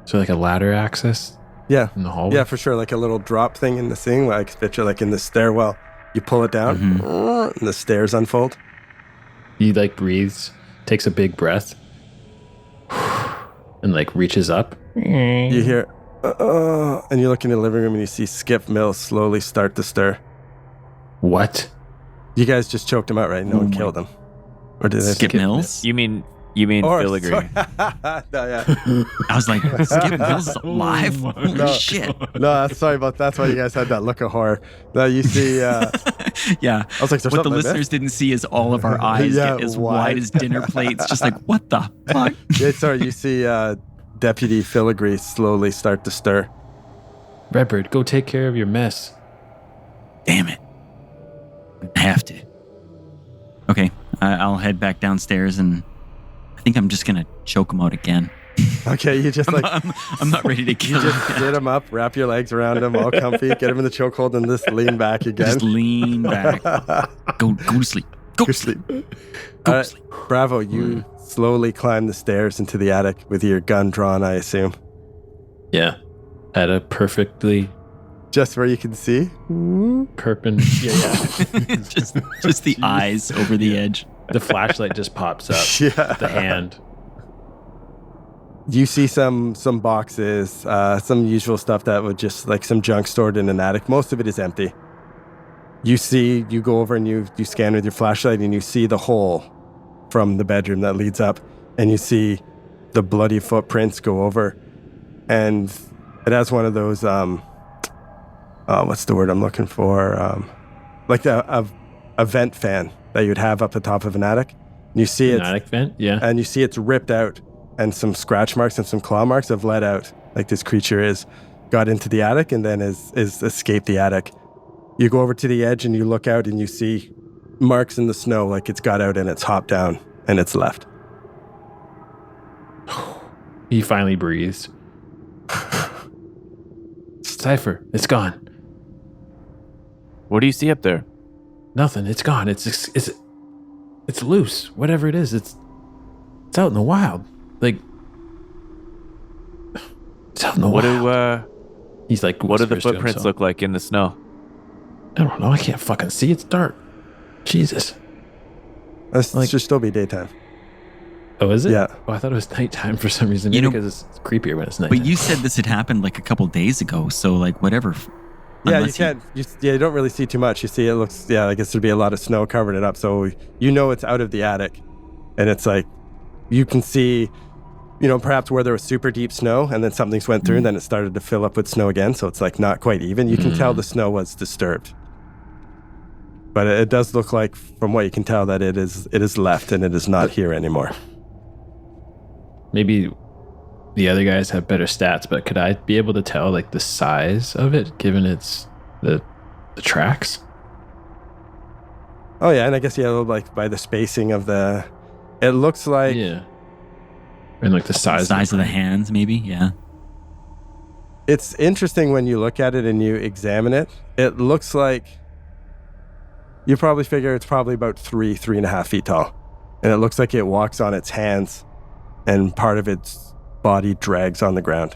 So a ladder access Yeah. in the hallway. Yeah, for sure. Like a little drop thing in the ceiling. Like picture in the stairwell. You pull it down and the stairs unfold. He like breathes, takes a big breath, and like reaches up. You hear, and you look in the living room and you see Skip Mills slowly start to stir. What? You guys just choked him out, right? No one killed him. Or did they? Skip Mills? You mean Or- filigree? sorry. No, yeah. I was like, Skip Mills is alive? Holy No. shit. No, sorry about that's why you guys had that look of horror. No, you see, Yeah. I was like, there's What the something I listeners missed. didn't see is all of our eyes Yeah, get as wide. wide as dinner plates. Just like, what the fuck? Yeah, sorry, you see Deputy Filigree slowly start to stir. Redbird, go take care of your mess. Damn it. I have to. Okay, I'll head back downstairs and I think I'm just going to choke him out again. Okay, you just like, I'm not ready to you kill him. just yet. sit him up, wrap your legs around him, all comfy, get him in the chokehold, and just lean back again. Just lean back. Go to sleep. Go Go to sleep. sleep. Go All to right, sleep. Bravo, you slowly climb the stairs into the attic with your gun drawn, I assume. Yeah. At a perfectly Just where you can see. perpendicular. Yeah. just the eyes over the edge. The flashlight just pops up. Yeah. The hand. You see some boxes, some usual stuff that would just like some junk stored in an attic. Most of it is empty. You go over and you scan with your flashlight and you see the hole from the bedroom that leads up, and you see the bloody footprints go over, and it has one of those what's the word I'm looking for? Like a vent fan that you'd have up the top of an attic. And you see An it, attic vent? Yeah. and you see it's ripped out, and some scratch marks and some claw marks have let out. Like this creature got into the attic and then is escaped the attic. You go over to the edge and you look out and you see marks in the snow, like it's got out and it's hopped down and it's left. He finally breathes. Cypher, it's gone. What do you see up there? Nothing. It's gone. It's loose. Whatever it is, it's out in the wild. Like it's out in the What wild. do He's like, what do the whispers to footprints himself. look like in the snow? I don't know. I can't fucking see. It's dark. Jesus. It Like- should still be daytime. Oh, is it? Yeah. Oh, I thought it was nighttime for some reason. You Maybe know- because it's creepier when it's nighttime. But you said this had happened like a couple days ago, so like whatever. Yeah, you Unless he- can't. You don't really see too much. You see, it looks. Yeah, I guess there'd be a lot of snow covering it up. So you know it's out of the attic, and it's like you can see, perhaps where there was super deep snow, and then something's went through, and then it started to fill up with snow again. So it's like not quite even. You can tell the snow was disturbed, but it does look like, from what you can tell, that it is left and it is not here anymore. Maybe the other guys have better stats, but could I be able to tell like the size of it given it's the tracks? Oh yeah, and I guess like by the spacing of the, it looks like. Yeah. And like the size of the hands, maybe. Yeah. It's interesting when you look at it and you examine it. It looks like you probably figure it's probably about 3.5 feet tall. And it looks like it walks on its hands and part of its body drags on the ground.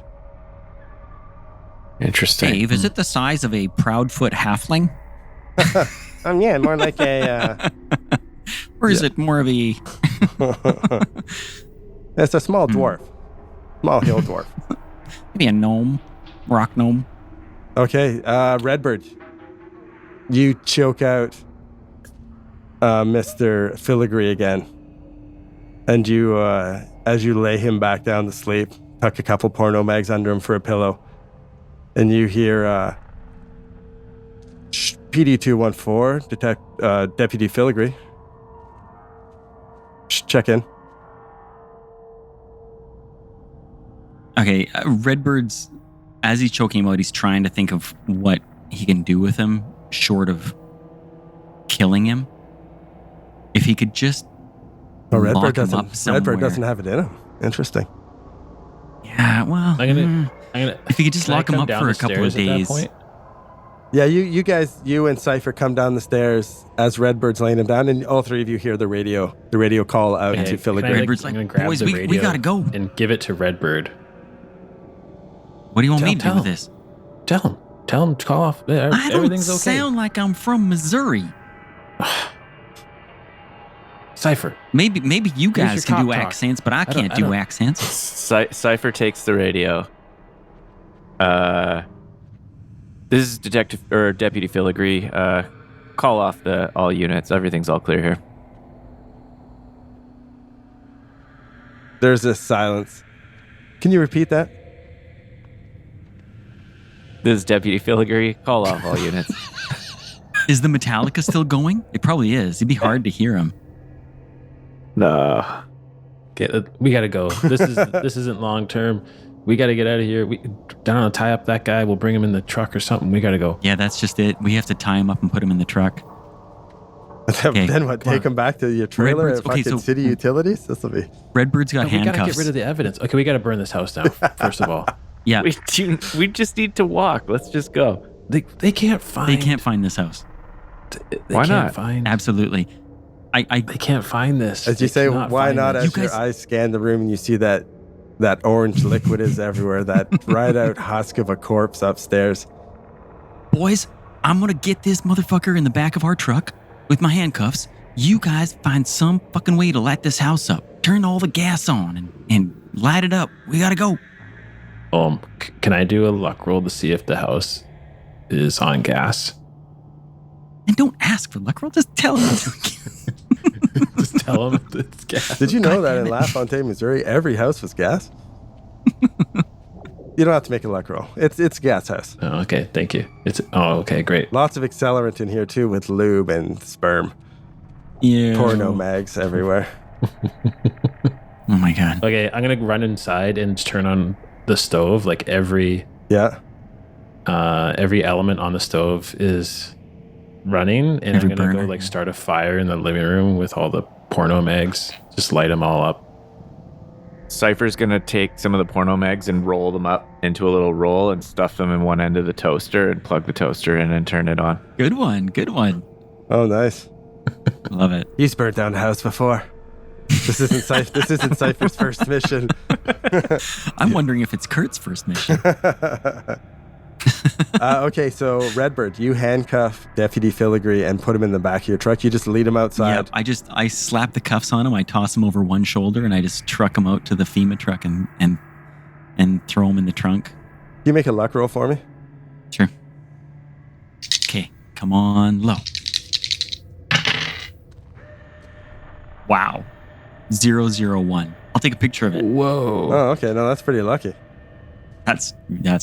Interesting. Dave, is it the size of a Proudfoot halfling? Yeah, more like a... Or is it more of a... It's a small dwarf. Small hill dwarf. maybe a gnome? Rock gnome? Okay, Redbird. You choke out Mr. Filigree again. And you, as you lay him back down to sleep, tuck a couple porno mags under him for a pillow. And you hear PD-214, Deputy Filigree. Check in. Okay, Redbird's, as he's choking him out, he's trying to think of what he can do with him short of killing him. If he could just Oh, lock him up somewhere. Redbird doesn't have it in him. Interesting. Yeah, well, I'm gonna if he could just can I lock him come up down for the a couple of stairs at that days. point? Yeah, you guys, you and Cypher come down the stairs as Redbird's laying him down, and all three of you hear the radio call out Hey, to can I, Filigree. Redbird's I'm like, gonna grab "Boys, the we radio gotta go." and give it to Redbird. What do you want me to do Tell with him. this? Tell him to call off. Yeah, I don't everything's okay. sound like I'm from Missouri. Cypher. Maybe you Here's guys your can do cop talk. accents, but I don't- can't I do don't- accents. Cypher takes the radio. This is Detective or Deputy Filigree. Call off all units. Everything's all clear here. There's this silence. Can you repeat that? This is Deputy Filigree. Call off all units. Is the Metallica still going? It probably is. It'd be hard to hear him. No. Okay, we gotta go. This isn't long term. We gotta get out of here. We don't tie up that guy. We'll bring him in the truck or something. We gotta go. Yeah, that's just it. We have to tie him up and put him in the truck. Okay, Then what? come Take on. him back to your trailer Redbirds- at okay, fucking so- City Utilities? This will be. Redbird's got We gotta handcuffs. get rid of the evidence. Okay, we gotta burn this house down first of all. Yeah, We just need to walk. Let's just go. They can't find. they can't find this house. They Why can't not? Find. Absolutely. They can't find this. As you They say, cannot why find not? this. As your guys- eyes scan the room and you see that orange liquid is everywhere, that dried out husk of a corpse upstairs. Boys, I'm gonna get this motherfucker in the back of our truck with my handcuffs. You guys find some fucking way to light this house up. Turn all the gas on and light it up. We gotta go. Can I do a luck roll to see if the house is on gas? And don't ask for luck roll. Just tell him. Just tell them it's gas. Did you know that in damn it. LaFontaine, Missouri, every house was gas? You don't have to make a luck roll. It's a gas house. Oh, okay, thank you. Okay, great. Lots of accelerant in here too, with lube and sperm. Yeah. Porno mags everywhere. Oh my god. Okay, I'm gonna run inside and turn on the stove. Like every Yeah. element on the stove is running, and Every I'm gonna burner. go like start a fire in the living room with all the porno mags. Just light them all up. Cypher's gonna take some of the porno mags and roll them up into a little roll and stuff them in one end of the toaster and plug the toaster in and turn it on. Good one. Good one. Oh, nice. Love it. He's burnt down a house before. This isn't Cypher's first mission. I'm wondering if it's Kurt's first mission. Okay, so Redbird, you handcuff Deputy Filigree and put him in the back of your truck. You just lead him outside. Yeah, I slap the cuffs on him. I toss him over one shoulder and I just truck him out to the FEMA truck and throw him in the trunk. Can you make a luck roll for me? Sure. Okay, come on, low. Wow. 001. I'll take a picture of it. Whoa. Oh, okay. No, that's pretty lucky. That's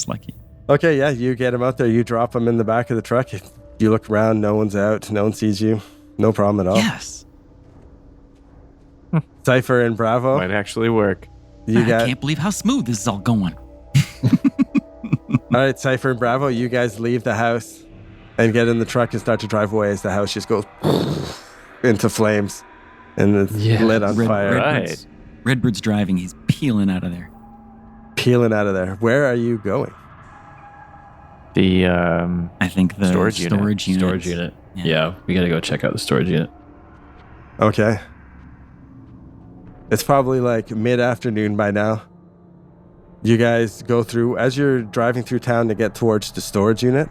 lucky. Okay, yeah, you get him out there. You drop him in the back of the truck. You look around. No one's out. No one sees you. No problem at all. Yes. Cypher and Bravo. Might actually work. You I got can't believe how smooth this is all going. all right. Cypher and Bravo. You guys leave the house and get in the truck and start to drive away as the house just goes into flames and it's Yeah. lit on fire, Right. Redbird's driving. He's peeling out of there. peeling out of there. Where are you going? The I think the Storage unit. Storage unit. Yeah. Yeah, we gotta go check out the storage unit. Okay. It's probably like mid-afternoon by now. You guys go through, as you're driving through town to get towards the storage unit,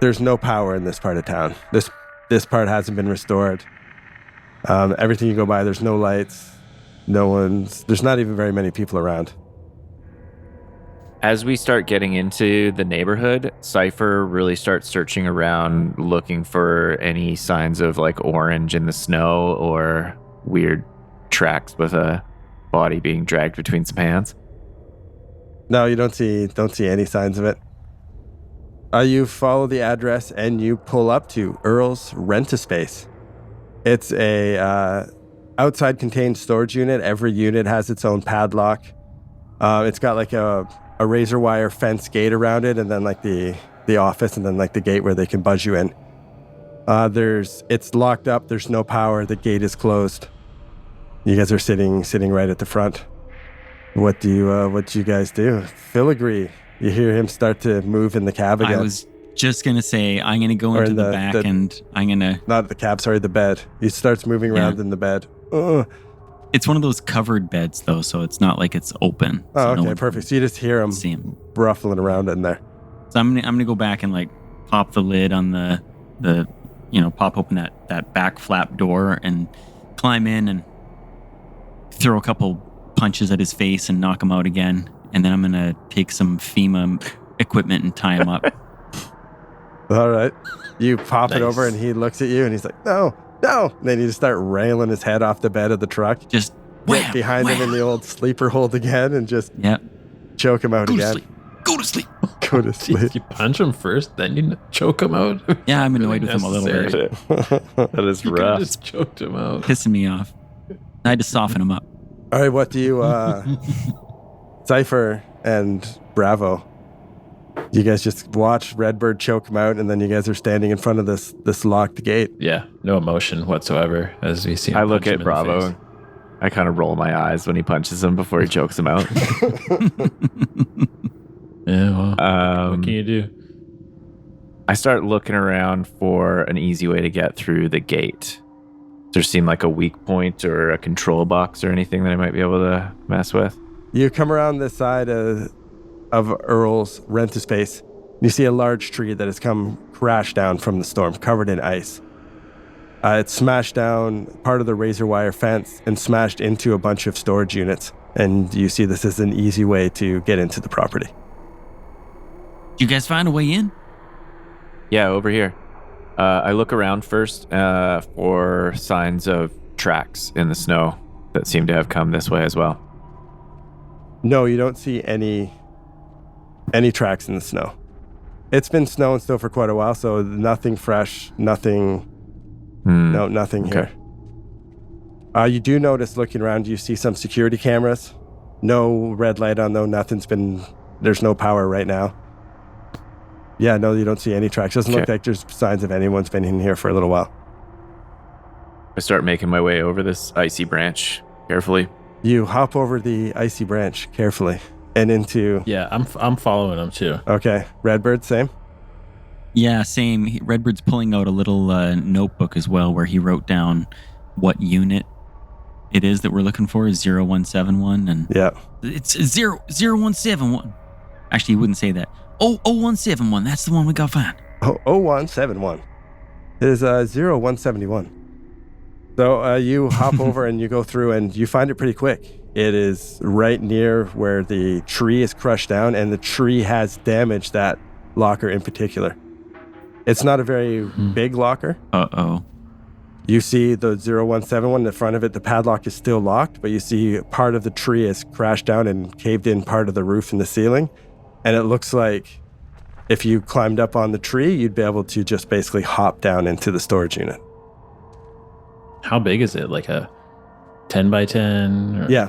there's no power in this part of town. This part hasn't been restored. Everything you go by, there's no lights. There's not even very many people around. As we start getting into the neighborhood, Cypher really starts searching around looking for any signs of like orange in the snow or weird tracks with a body being dragged between some hands. No, you don't see any signs of it. You follow the address and you pull up to Earl's Rent-A-Space. It's a outside contained storage unit. Every unit has its own padlock. It's got like a razor wire fence gate around it, and then like the office, and then like the gate where they can buzz you in. It's locked up. There's no power. The gate is closed. You guys are sitting right at the front. What do you guys do? Filigree, you hear him start to move in the cab again. I was just gonna say I'm gonna go Or into the the- back the- and I'm gonna. Not the cab, sorry, the bed. He starts moving around in the bed. It's one of those covered beds though, so it's not like it's open. Oh, so okay, no one perfect. So you just hear him can see him. ruffling around in there. So I'm gonna go back and like pop the lid on the pop open that back flap door and climb in and throw a couple punches at his face and knock him out again. And then I'm going to take some FEMA equipment and tie him up. All right. You pop it Nice. over and he looks at you and he's like, no. And then you just start railing his head off the bed of the truck. Just Get wham, behind him in the old sleeper hold again and just Yeah. choke him out Go to again. sleep. Go to sleep. Go to sleep. You punch him first, then you choke him out. Yeah, I'm Really annoyed with him a little necessary. bit. That is You could rough. just choked him out. Pissing me off. I had to soften him up. All right, what do you, Cypher and Bravo, you guys just watch Redbird choke him out, and then you guys are standing in front of this locked gate. Yeah, no emotion whatsoever as we see him I look punch him at in the Bravo. face. And I kind of roll my eyes when he punches him before he chokes him out. Yeah, well, what can you do? I start looking around for an easy way to get through the gate. Does there seem like a weak point or a control box or anything that I might be able to mess with? You come around the side of Earl's rental space. You see a large tree that has come crash down from the storm, covered in ice. It smashed down part of the razor wire fence and smashed into a bunch of storage units. And you see this as an easy way to get into the property. Did you guys find a way in? Yeah, over here. I look around first for signs of tracks in the snow that seem to have come this way as well. No, you don't see any tracks in the snow. It's been snowing still for quite a while, so nothing fresh, nothing nothing here. You do notice looking around, you see some security cameras. No red light on though, there's no power right now. Yeah, no, you don't see any tracks. Doesn't look Okay. like there's signs of anyone's been in here for a little while. I start making my way over this icy branch carefully. You hop over the icy branch carefully and into, Yeah, I'm following him too. okay, Redbird, same? Yeah, same. Redbird's pulling out a little notebook as well where he wrote down what unit it is that we're looking for, is 0171. And Yeah. it's 0171. Actually, he wouldn't say that. 0171. That's the one we got to find. 0171. It is 0171. So you hop over and you go through and you find it pretty quick. It is right near where the tree is crushed down, and the tree has damaged that locker in particular. It's not a very big locker. Uh-oh. You see the 0171 in the front of it, the padlock is still locked, but you see part of the tree has crashed down and caved in part of the roof and the ceiling. And it looks like if you climbed up on the tree, you'd be able to just basically hop down into the storage unit. How big is it? Like a 10 by 10? Or Yeah,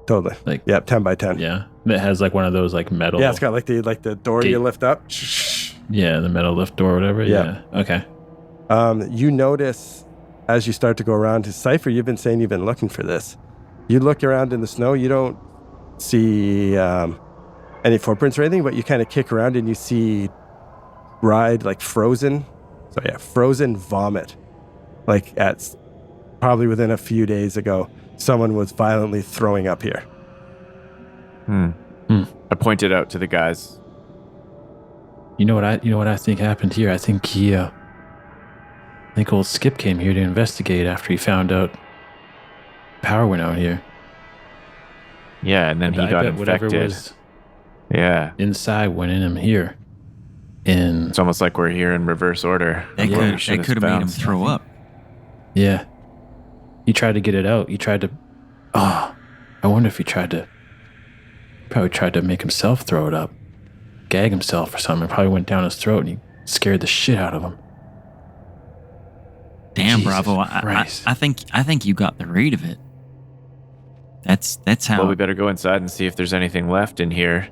totally. Like, Yeah, 10 by 10. yeah. It has like one of those like metal. Yeah, it's got like the door you Gate. lift up. Yeah, the metal lift door or whatever. Yeah. Yeah. Okay. You notice as you start to go around to Cypher, you've been saying you've been looking for this. You look around in the snow, you don't see any footprints or anything, but you kind of kick around and you see dried, like frozen vomit. Like at probably within a few days ago, someone was violently throwing up here. I pointed out to the guys. You know what I think happened here? I think old Skip came here to investigate after he found out power went out here. Yeah, and then And he I got bet whatever infected. was Yeah. inside went in him here. And It's almost like we're here in reverse order. That of what we could should have made him bounced. throw up. yeah, he tried to get it out. He tried to. Oh, I wonder if he probably tried to make himself throw it up, gag himself or something. It probably went down his throat and he scared the shit out of him. Damn, Jesus Bravo. Christ. I think you got the read of it. That's how. Well, we better go inside and see if there's anything left in here.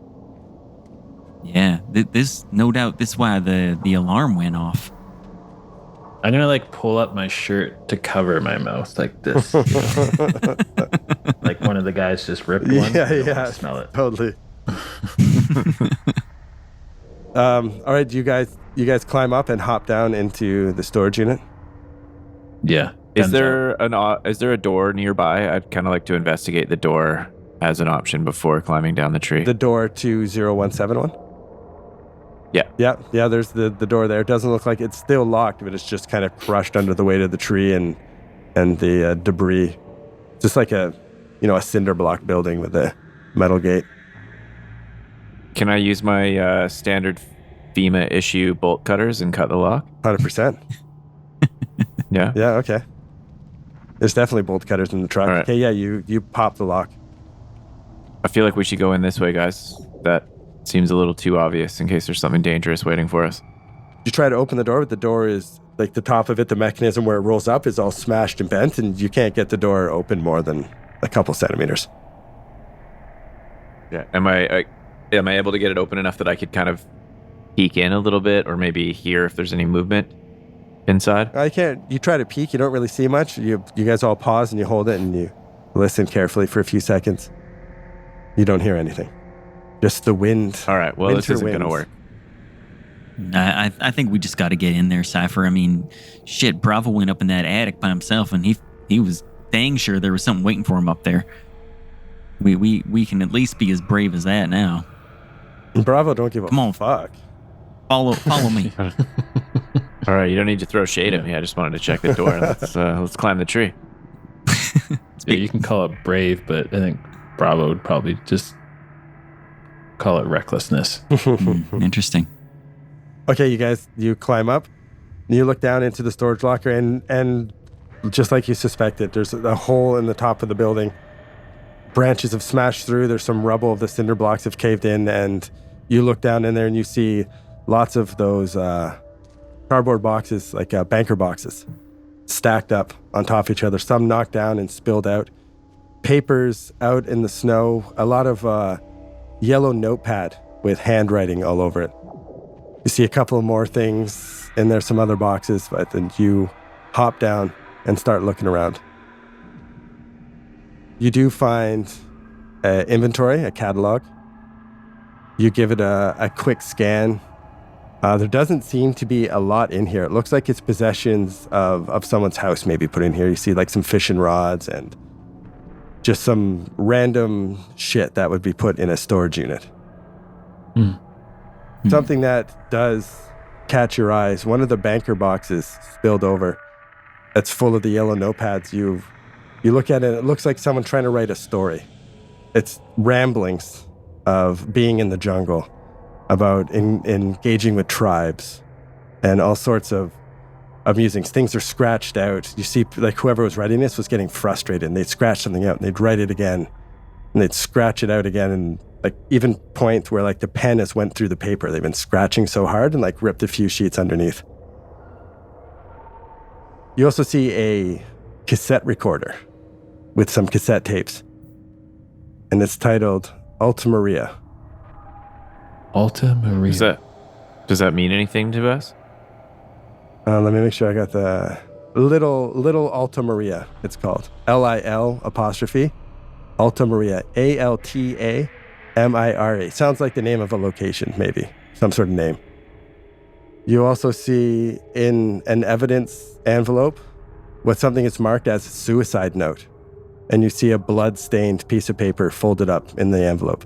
Yeah, this no doubt. This is why the alarm went off. I'm gonna like pull up my shirt to cover my mouth like this. Like one of the guys just ripped one. Yeah, I don't yeah. wanna smell it. Totally. All right, you guys climb up and hop down into the storage unit. Yeah. Is guns out. there a door nearby? I'd kind of like to investigate the door as an option before climbing down the tree. The door to 0171. Yeah, there's the door there. It doesn't look like it's still locked, but it's just kind of crushed under the weight of the tree and the debris. Just like a cinder block building with a metal gate. Can I use my standard FEMA issue bolt cutters and cut the lock? 100%. Yeah. Yeah, okay. There's definitely bolt cutters in the truck. All right. Okay, yeah, you pop the lock. I feel like we should go in this way, guys. That seems a little too obvious in case there's something dangerous waiting for us. You try to open the door, but the door is like the top of it, the mechanism where it rolls up is all smashed and bent, and you can't get the door open more than a couple centimeters. Yeah. Am I able to get it open enough that I could kind of peek in a little bit, or maybe hear if there's any movement inside? I can't. You try to peek, you don't really see much. You guys all pause and you hold it and you listen carefully for a few seconds. You don't hear anything. Just the wind. All right. Well, this winter isn't going to winds. work. I think we just got to get in there, Cypher. I mean, shit, Bravo went up in that attic by himself, and he was dang sure there was something waiting for him up there. We can at least be as brave as that now. Bravo, don't give a Come on. fuck. Follow me. All right. You don't need to throw shade at me. I just wanted to check the door. Let's climb the tree. Yeah, you can call it brave, but I think Bravo would probably just call it recklessness. Interesting. Okay, you guys, you climb up. You look down into the storage locker, and just like you suspected, there's a hole in the top of the building. Branches have smashed through. There's some rubble of the cinder blocks have caved in, and you look down in there and you see lots of those cardboard boxes, like banker boxes, stacked up on top of each other. Some knocked down and spilled out. Papers out in the snow. A lot of yellow notepad with handwriting all over it. You see a couple of more things in there, some other boxes, but then you hop down and start looking around. You do find an inventory, a catalog. You give it a quick scan. There doesn't seem to be a lot in here. It looks like it's possessions of someone's house maybe put in here. You see like some fishing rods and just some random shit that would be put in a storage unit. Something that does catch your eyes. One of the banker boxes spilled over. That's full of the yellow notepads. You look at it, it looks like someone trying to write a story. It's ramblings of being in the jungle, about engaging with tribes, and all sorts of musings. Things are scratched out. You see, like whoever was writing this was getting frustrated, and they'd scratch something out, and they'd write it again, and they'd scratch it out again, and like even point where like the pen has went through the paper. They've been scratching so hard and like ripped a few sheets underneath. You also see a cassette recorder with some cassette tapes, and it's titled Alta Maria. Alta Maria. Does that mean anything to us? Let me make sure I got the little Alta Maria. It's called LIL apostrophe Alta Maria, ALTA MIRA. Sounds like the name of a location, maybe some sort of name. You also see in an evidence envelope with something that's marked as suicide note, and you see a blood-stained piece of paper folded up in the envelope.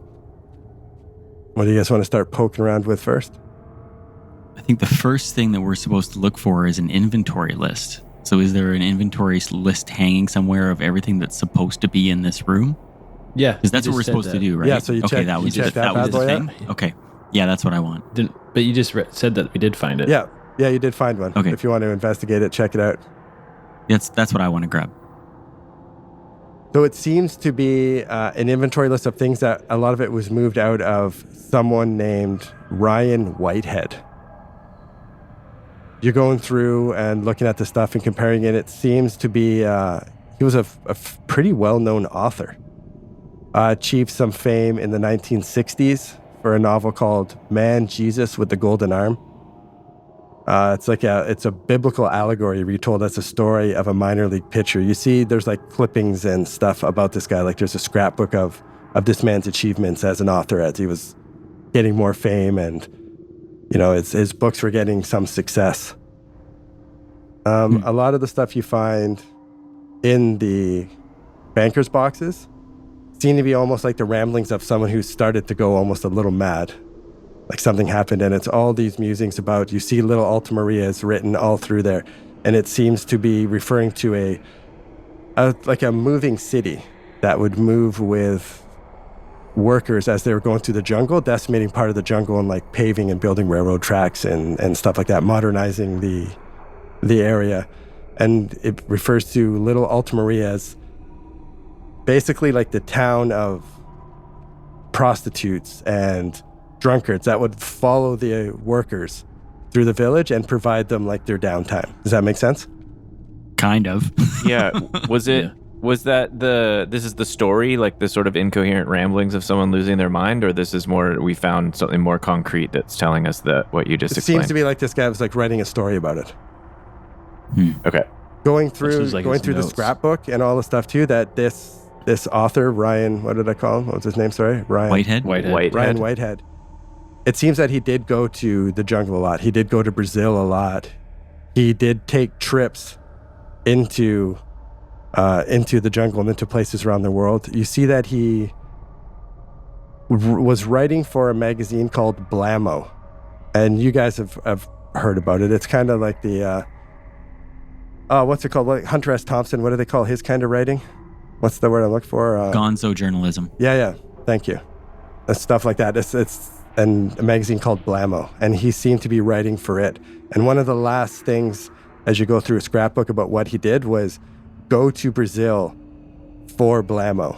What do you guys want to start poking around with first? I think the first thing that we're supposed to look for is an inventory list. So is there an inventory list hanging somewhere of everything that's supposed to be in this room? Yeah, Because that's what we're supposed to do, right? Yeah, so you okay, checked- that you was checked that that was bad the boy thing. Okay, yeah, that's what I want. But you just said that we did find it. Yeah, you did find one. Okay. If you want to investigate it, check it out. That's what I want to grab. So it seems to be an inventory list of things that a lot of it was moved out of someone named Ryan Whitehead. You're going through and looking at the stuff and comparing it. It seems to be, he was a pretty well-known author. Achieved some fame in the 1960s for a novel called Man, Jesus with the Golden Arm. It's a biblical allegory retold as a story of a minor league pitcher. You see, there's like clippings and stuff about this guy. Like there's a scrapbook of this man's achievements as an author as he was getting more fame, and his books were getting some success. A lot of the stuff you find in the banker's boxes seem to be almost like the ramblings of someone who started to go almost a little mad. like something happened, and it's all these musings about, you see little Alta Maria is written all through there, and it seems to be referring to a moving city that would move with workers as they were going through the jungle, decimating part of the jungle and like paving and building railroad tracks and stuff like that, modernizing the area. And it refers to Little Alta Maria as basically like the town of prostitutes and drunkards that would follow the workers through the village and provide them like their downtime. Does that make sense? Kind of. Yeah. Was it? Yeah. Was that this is the story, like the sort of incoherent ramblings of someone losing their mind, or this is more, we found something more concrete that's telling us that what you just It explained? seems to be like this guy was like writing a story about it. Okay. Going This through was like going his through the notes. scrapbook and all the stuff too, that this author, Ryan, what did I call him? What was his name? Sorry? Ryan. Whitehead? Whitehead. Ryan Whitehead. It seems that he did go to the jungle a lot. He did go to Brazil a lot. He did take trips into the jungle and into places around the world. You see that he was writing for a magazine called Blammo, and you guys have heard about it. It's kind of like the what's it called? Like Hunter S. Thompson. What do they call his kind of writing? What's the word I'm looking for? Gonzo journalism. Yeah. Thank you. Stuff like that. It's and a magazine called Blammo, and he seemed to be writing for it. And one of the last things, as you go through a scrapbook about what he did, was go to Brazil for Blammo.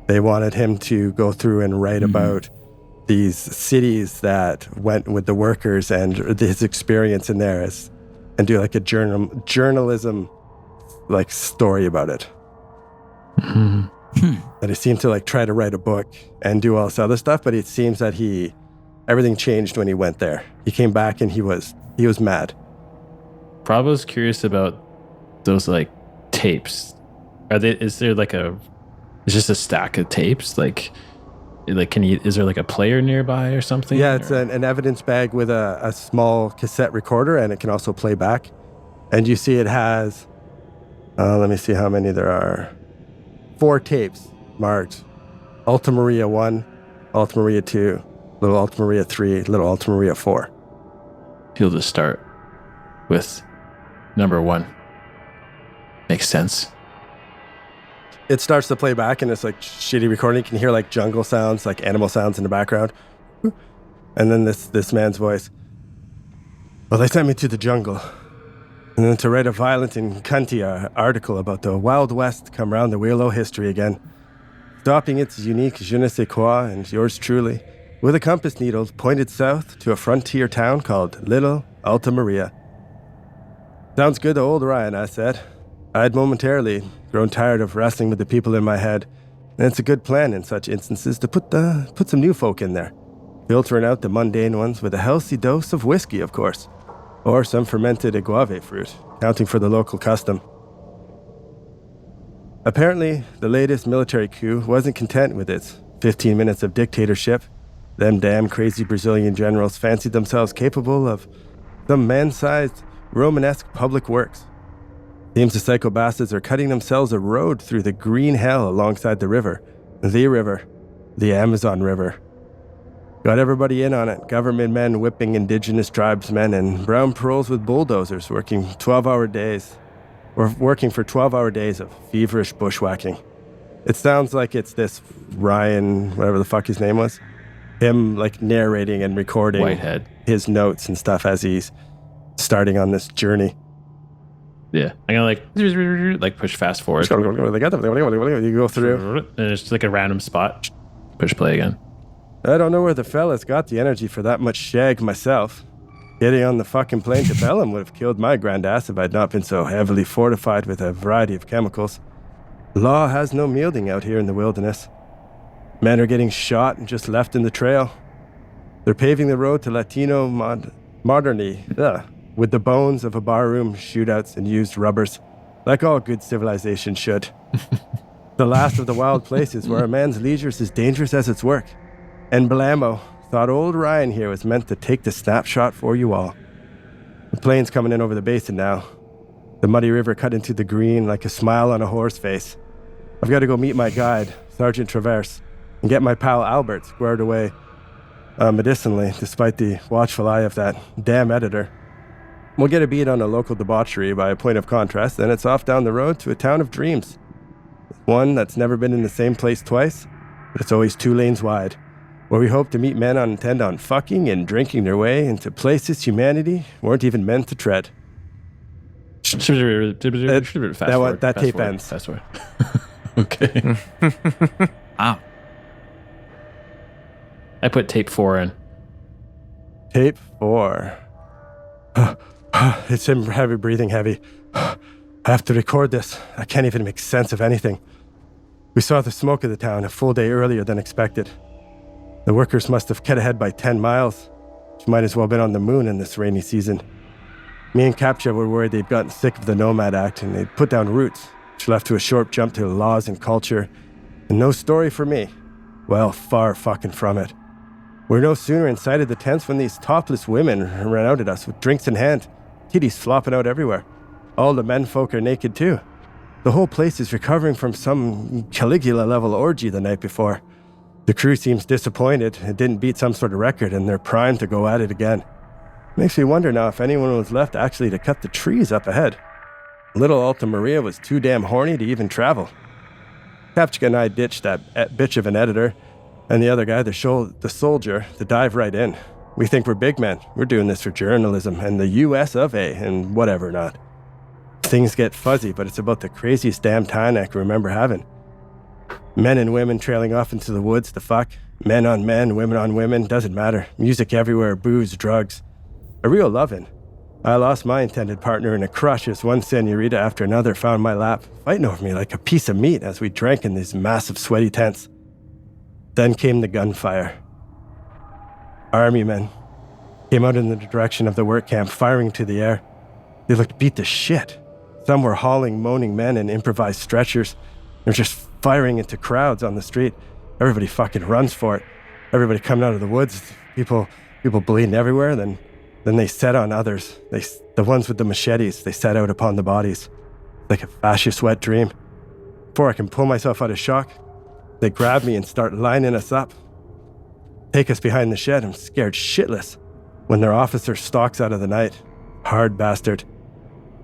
They wanted him to go through and write about these cities that went with the workers and his experience in there, and do like a journalism like story about it. But he seemed to like try to write a book and do all this other stuff, but it seems that everything changed when he went there. He came back and he was mad. Bravo's curious about those like tapes. Is there like it's just a stack of tapes? Like is there like a player nearby or something? Yeah, it's an evidence bag with a small cassette recorder, and it can also play back. And you see it has, let me see how many there are. 4 tapes marked Alta Maria 1, Alta Maria 2, Little Alta Maria 3, Little Alta Maria 4. He'll just start with number 1. Makes sense. It starts to play back, and it's like shitty recording. You can hear like jungle sounds, like animal sounds in the background. And then this man's voice. Well, they sent me to the jungle. And then to write a violent and cunty article about the Wild West come round the wheel o' history again. Stopping its unique je ne sais quoi, and yours truly, with a compass needle pointed south to a frontier town called Little Alta Maria. Sounds good to old Ryan, I said. I had momentarily grown tired of wrestling with the people in my head, and it's a good plan in such instances to put some new folk in there, filtering out the mundane ones with a healthy dose of whiskey, of course, or some fermented agave fruit, counting for the local custom. Apparently, the latest military coup wasn't content with its 15 minutes of dictatorship. Them damn crazy Brazilian generals fancied themselves capable of some man-sized Romanesque public works. Seems the psycho bastards are cutting themselves a road through the green hell alongside the river, the Amazon River. Got everybody in on it, government men whipping indigenous tribesmen and brown paroles with bulldozers working 12-hour days, or working for 12-hour days of feverish bushwhacking. It sounds like it's this Ryan, whatever the fuck his name was, him like narrating and recording Whitehead. his notes and stuff as he's starting on this journey. Yeah. I'm gonna like push fast forward. You go through. And it's like a random spot. Push play again. I don't know where the fellas got the energy for that much shag myself. Getting on the fucking plane to Bellum would have killed my grandass if I'd not been so heavily fortified with a variety of chemicals. Law has no yielding out here in the wilderness. Men are getting shot and just left in the trail. They're paving the road to Latino modernity, with the bones of a barroom shootouts and used rubbers, like all good civilization should. The last of the wild places where a man's leisure is as dangerous as its work. And Blammo thought old Ryan here was meant to take the snapshot for you all. The plane's coming in over the basin now. The muddy river cut into the green like a smile on a whore's face. I've got to go meet my guide, Sergeant Traverse, and get my pal Albert squared away. medicinally, despite the watchful eye of that damn editor. We'll get a beat on a local debauchery by a point of contrast, then it's off down the road to a town of dreams. One that's never been in the same place twice, but it's always 2 lanes wide, where we hope to meet men on intent on fucking and drinking their way into places humanity weren't even meant to tread. That tape ends. Fast forward. Okay. Wow. I put tape 4 in. Tape 4. It's him heavy breathing heavy. I have to record this. I can't even make sense of anything. We saw the smoke of the town a full day earlier than expected. The workers must have cut ahead by 10 miles, which might as well have been on the moon in this rainy season. Me and Captcha were worried they'd gotten sick of the Nomad Act and they'd put down roots, which left to a short jump to laws and culture. And no story for me. Well, far fucking from it. We're no sooner inside of the tents when these topless women ran out at us with drinks in hand, titties flopping out everywhere. All the menfolk are naked too. The whole place is recovering from some Caligula-level orgy the night before. The crew seems disappointed it didn't beat some sort of record and they're primed to go at it again. Makes me wonder now if anyone was left actually to cut the trees up ahead. Little Alta Maria was too damn horny to even travel. Kapchka and I ditched that bitch of an editor, and the other guy, the soldier, to dive right in. We think we're big men. We're doing this for journalism and the US of A and whatever not. Things get fuzzy, but it's about the craziest damn time I can remember having. Men and women trailing off into the woods to fuck. Men on men, women on women, doesn't matter. Music everywhere, booze, drugs. A real lovin'. I lost my intended partner in a crush as one senorita after another found my lap, fighting over me like a piece of meat as we drank in these massive sweaty tents. Then came the gunfire. Army men came out in the direction of the work camp, firing to the air. They looked beat to shit. Some were hauling moaning men in improvised stretchers. They're just firing into crowds on the street. Everybody fucking runs for it. Everybody coming out of the woods. People bleeding everywhere. Then they set on others. The ones with the machetes, they set out upon the bodies. Like a fascist wet dream. Before I can pull myself out of shock, they grab me and start lining us up. Take us behind the shed. I'm scared shitless when their officer stalks out of the night. Hard bastard.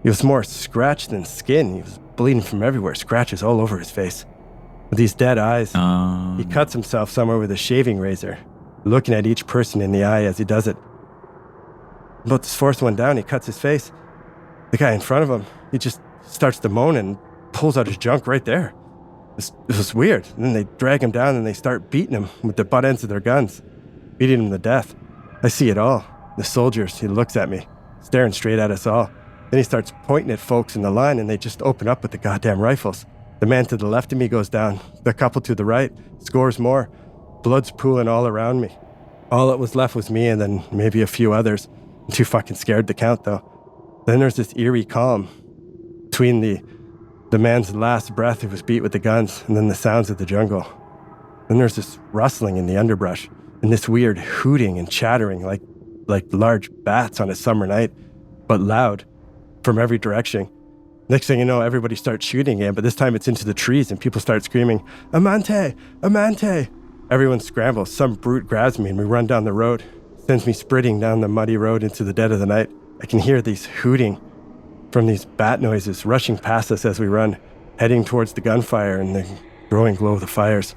He was more scratched than skin. He was bleeding from everywhere, scratches all over his face. With these dead eyes, he cuts himself somewhere with a shaving razor, looking at each person in the eye as he does it. About to force one down, he cuts his face. The guy in front of him, he just starts to moan and pulls out his junk right there. It was weird. And then they drag him down and they start beating him with the butt ends of their guns, beating him to death. I see it all. The soldiers, he looks at me, staring straight at us all. Then he starts pointing at folks in the line and they just open up with the goddamn rifles. The man to the left of me goes down. The couple to the right scores more. Blood's pooling all around me. All that was left was me and then maybe a few others. I'm too fucking scared to count though. Then there's this eerie calm between the man's last breath who was beat with the guns and then the sounds of the jungle. Then there's this rustling in the underbrush and this weird hooting and chattering like large bats on a summer night, but loud from every direction. Next thing you know, everybody starts shooting again, but this time it's into the trees and people start screaming, Amante! Amante! Everyone scrambles. Some brute grabs me and we run down the road. Sends me sprinting down the muddy road into the dead of the night. I can hear these hooting from these bat noises rushing past us as we run, heading towards the gunfire and the growing glow of the fires.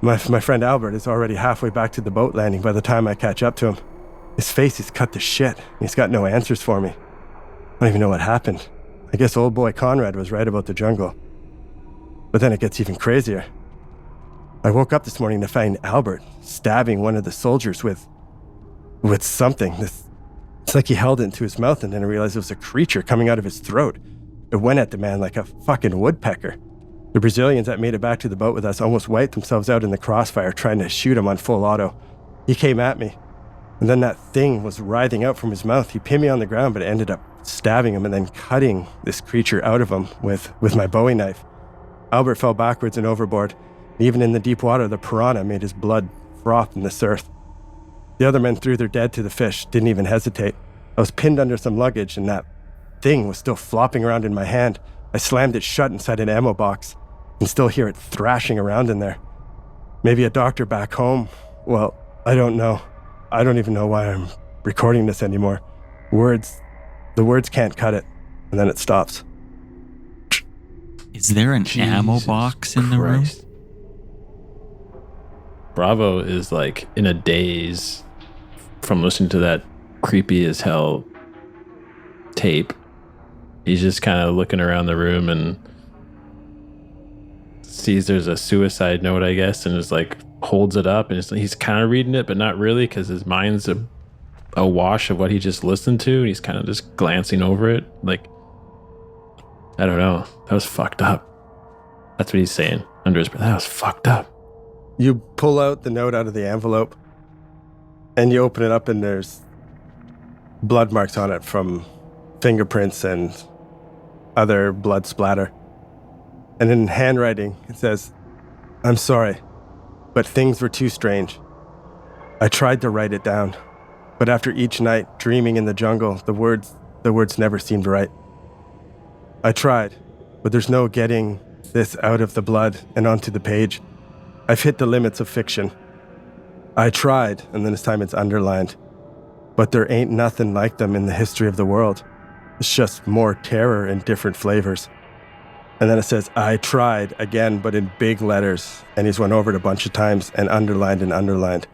My friend Albert is already halfway back to the boat landing by the time I catch up to him. His face is cut to shit, and he's got no answers for me. I don't even know what happened. I guess old boy Conrad was right about the jungle. But then it gets even crazier. I woke up this morning to find Albert stabbing one of the soldiers with something. It's like he held it into his mouth and then I realized it was a creature coming out of his throat. It went at the man like a fucking woodpecker. The Brazilians that made it back to the boat with us almost wiped themselves out in the crossfire trying to shoot him on full auto. He came at me, and then that thing was writhing out from his mouth. He pinned me on the ground, but it ended up stabbing him and then cutting this creature out of him with my Bowie knife. Albert fell backwards and overboard. Even in the deep water, the piranha made his blood froth in the surf. The other men threw their dead to the fish, didn't even hesitate. I was pinned under some luggage, and that thing was still flopping around in my hand. I slammed it shut inside an ammo box. I can still hear it thrashing around in there. Maybe a doctor back home. Well, I don't know. I don't even know why I'm recording this anymore. The words can't cut it. And then it stops. Is there an ammo Jesus box in the room? Christ. Bravo is like in a daze from listening to that creepy as hell tape. He's just kind of looking around the room and sees there's a suicide note, I guess, and is like holds it up, and he's kind of reading it, but not really, because his mind's a wash of what he just listened to, and he's kind of just glancing over it. Like, I don't know. That was fucked up. That's what he's saying under his breath. That was fucked up. You pull out the note out of the envelope and you open it up, and there's blood marks on it from fingerprints and other blood splatter. And in handwriting, it says, "I'm sorry, but things were too strange. I tried to write it down, but after each night dreaming in the jungle, the words never seemed right. I tried, but there's no getting this out of the blood and onto the page. I've hit the limits of fiction. I tried," and then this time it's underlined, "but there ain't nothing like them in the history of the world. It's just more terror in different flavors." And then it says, "I tried," again, but in big letters. And he's went over it a bunch of times and underlined.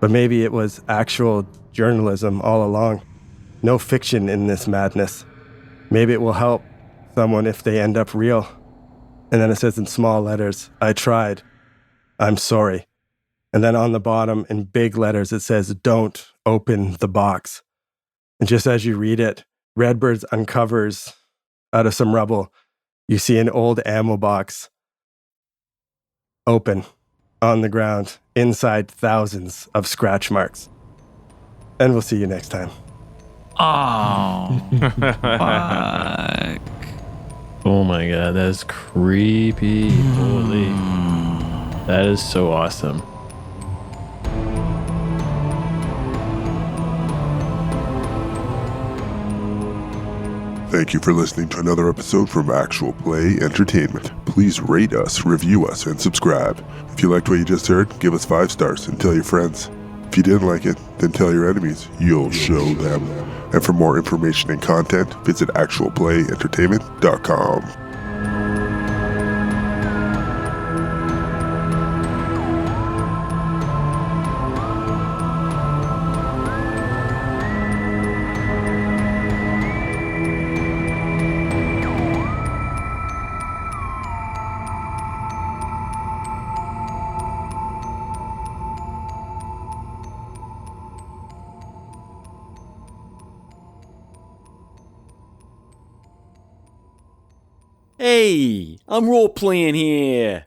But maybe it was actual journalism all along. No fiction in this madness. Maybe it will help someone if they end up real. And then it says in small letters, "I tried. I'm sorry." And then on the bottom in big letters, it says, "Don't open the box." And just as you read it, Redbirds uncovers out of some rubble, you see an old ammo box open on the ground, inside thousands of scratch marks. And we'll see you next time. Oh, fuck. Oh my god, that is creepy. Holy. That is so awesome. Thank you for listening to another episode from Actual Play Entertainment. Please rate us, review us, and subscribe. If you liked what you just heard, give us 5 stars and tell your friends. If you didn't like it, then tell your enemies. You'll show them. And for more information and content, visit actualplayentertainment.com. Hey, I'm role playing here.